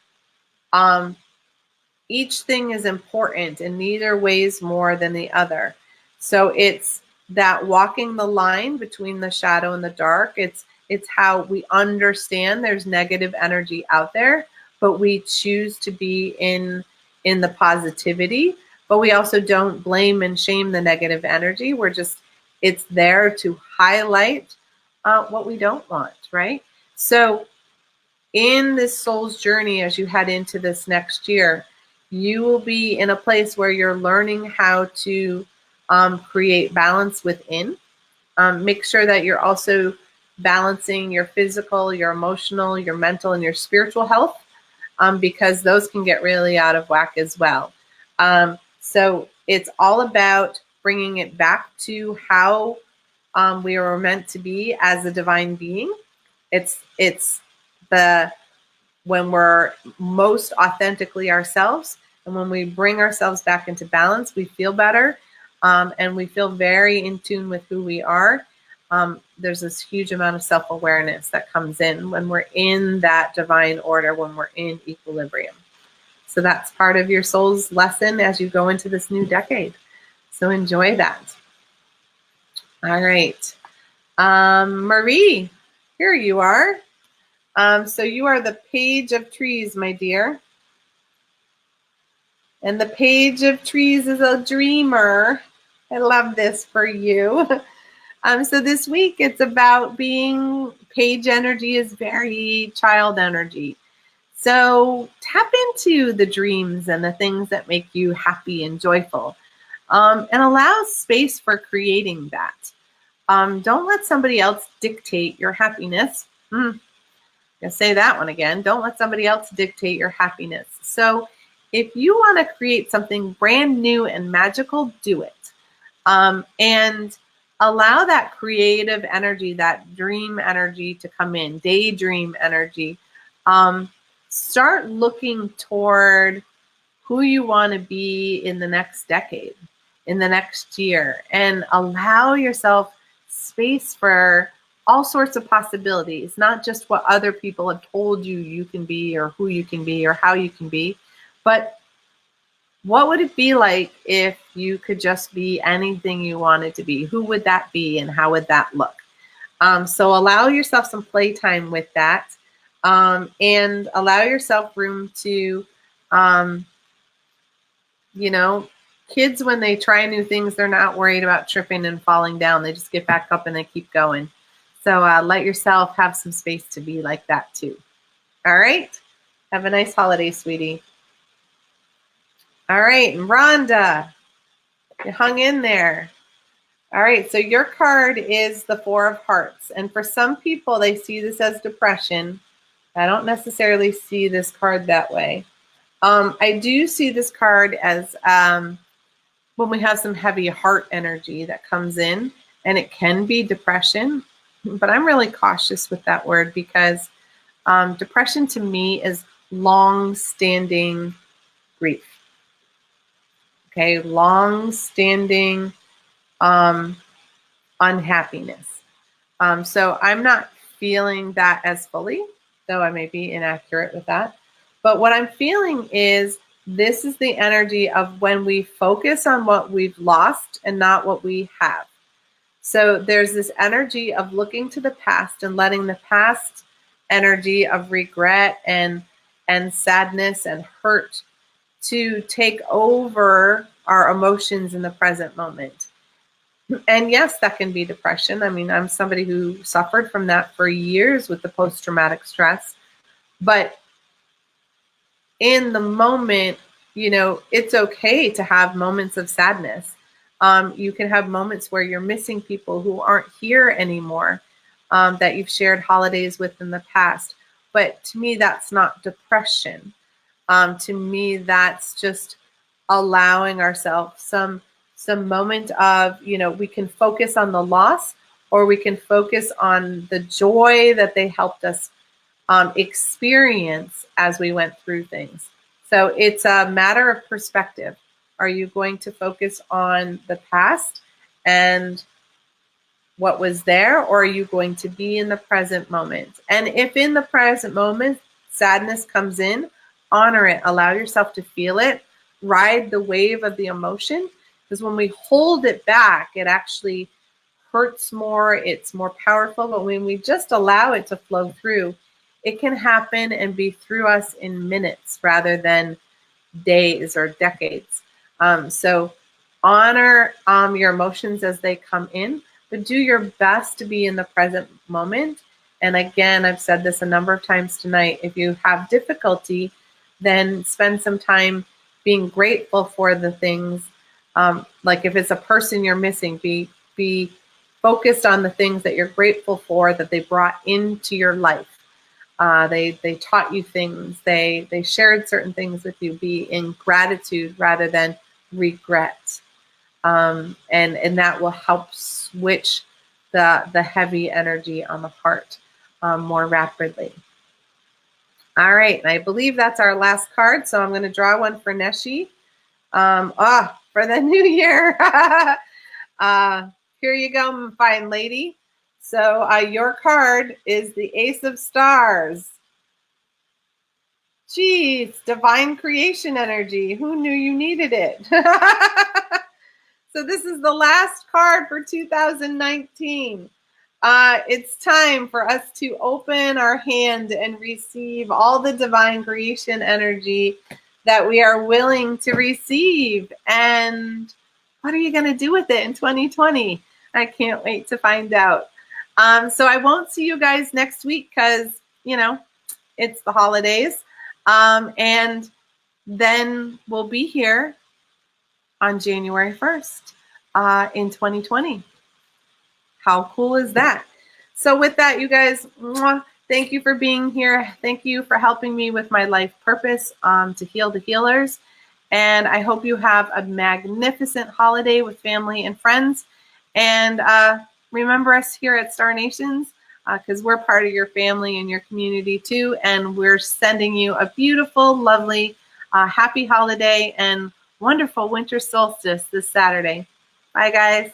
each thing is important and neither weighs more than the other. So it's that walking the line between the shadow and the dark. It's how we understand there's negative energy out there, but we choose to be in the positivity, but we also don't blame and shame the negative energy. It's there to highlight what we don't want, right? So in this soul's journey, as you head into this next year, you will be in a place where you're learning how to create balance within. Make sure that you're also balancing your physical, your emotional, your mental, and your spiritual health, because those can get really out of whack as well. So it's all about bringing it back to how we were meant to be as a divine being. It's when we're most authentically ourselves, and when we bring ourselves back into balance, we feel better, and we feel very in tune with who we are. There's this huge amount of self-awareness that comes in when we're in that divine order, when we're in equilibrium. So that's part of your soul's lesson as you go into this new decade. So enjoy that. All right. Marie, here you are. So you are the Page of Trees, my dear. And the Page of Trees is a dreamer. I love this for you. So this week it's about being, page energy is very child energy. So tap into the dreams and the things that make you happy and joyful, and allow space for creating that. Don't let somebody else dictate your happiness. I'm gonna say that one again. Don't let somebody else dictate your happiness. So if you want to create something brand new and magical, do it. And allow that creative energy, that dream energy to come in, daydream energy. Start looking toward who you want to be in the next decade, in the next year, and allow yourself space for all sorts of possibilities, not just what other people have told you you can be, or who you can be, or how you can be, but what would it be like if you could just be anything you wanted to be? Who would that be, and how would that look? So allow yourself some playtime with that, and allow yourself room to, kids, when they try new things, they're not worried about tripping and falling down. They just get back up and they keep going. So let yourself have some space to be like that too. All right? Have a nice holiday, sweetie. All right, Rhonda, you hung in there. All right, so your card is the Four of Hearts. And for some people, they see this as depression. I don't necessarily see this card that way. I do see this card as when we have some heavy heart energy that comes in, and it can be depression. But I'm really cautious with that word, because depression to me is long-standing grief. Okay, long-standing unhappiness. So I'm not feeling that as fully, though I may be inaccurate with that. But what I'm feeling is this is the energy of when we focus on what we've lost and not what we have. So there's this energy of looking to the past and letting the past energy of regret and sadness and hurt to take over our emotions in the present moment. And yes, that can be depression. I mean, I'm somebody who suffered from that for years with the post-traumatic stress. But in the moment, it's okay to have moments of sadness. You can have moments where you're missing people who aren't here anymore, that you've shared holidays with in the past. But to me, that's not depression. To me, that's just allowing ourselves some moment of, we can focus on the loss, or we can focus on the joy that they helped us experience as we went through things. So it's a matter of perspective. Are you going to focus on the past and what was there, or are you going to be in the present moment? And if in the present moment sadness comes in, honor it. Allow yourself to feel it. Ride the wave of the emotion, because when we hold it back, it actually hurts more. It's more powerful. But when we just allow it to flow through, it can happen and be through us in minutes rather than days or decades. So honor your emotions as they come in, but do your best to be in the present moment And again, I've said this a number of times tonight, if you have difficulty, then spend some time being grateful for the things. Like if it's a person you're missing, be focused on the things that you're grateful for that they brought into your life. They taught you things. They shared certain things with you. Be in gratitude rather than regret, and that will help switch the heavy energy on the heart more rapidly. All right, and I believe that's our last card. So I'm going to draw one for Neshi. For the new year. Here you go, fine lady. So your card is the Ace of Stars. Geez, divine creation energy. Who knew you needed it? So this is the last card for 2019. It's time for us to open our hand and receive all the divine creation energy that we are willing to receive. And what are you going to do with it in 2020? I can't wait to find out. So I won't see you guys next week because, you know, it's the holidays. And then we'll be here on January 1st in 2020. How cool is that? So with that, you guys, thank you for being here. Thank you for helping me with my life purpose to heal the healers. And I hope you have a magnificent holiday with family and friends. And remember us here at Star Nations because we're part of your family and your community too. And we're sending you a beautiful, lovely, happy holiday and wonderful winter solstice this Saturday. Bye, guys.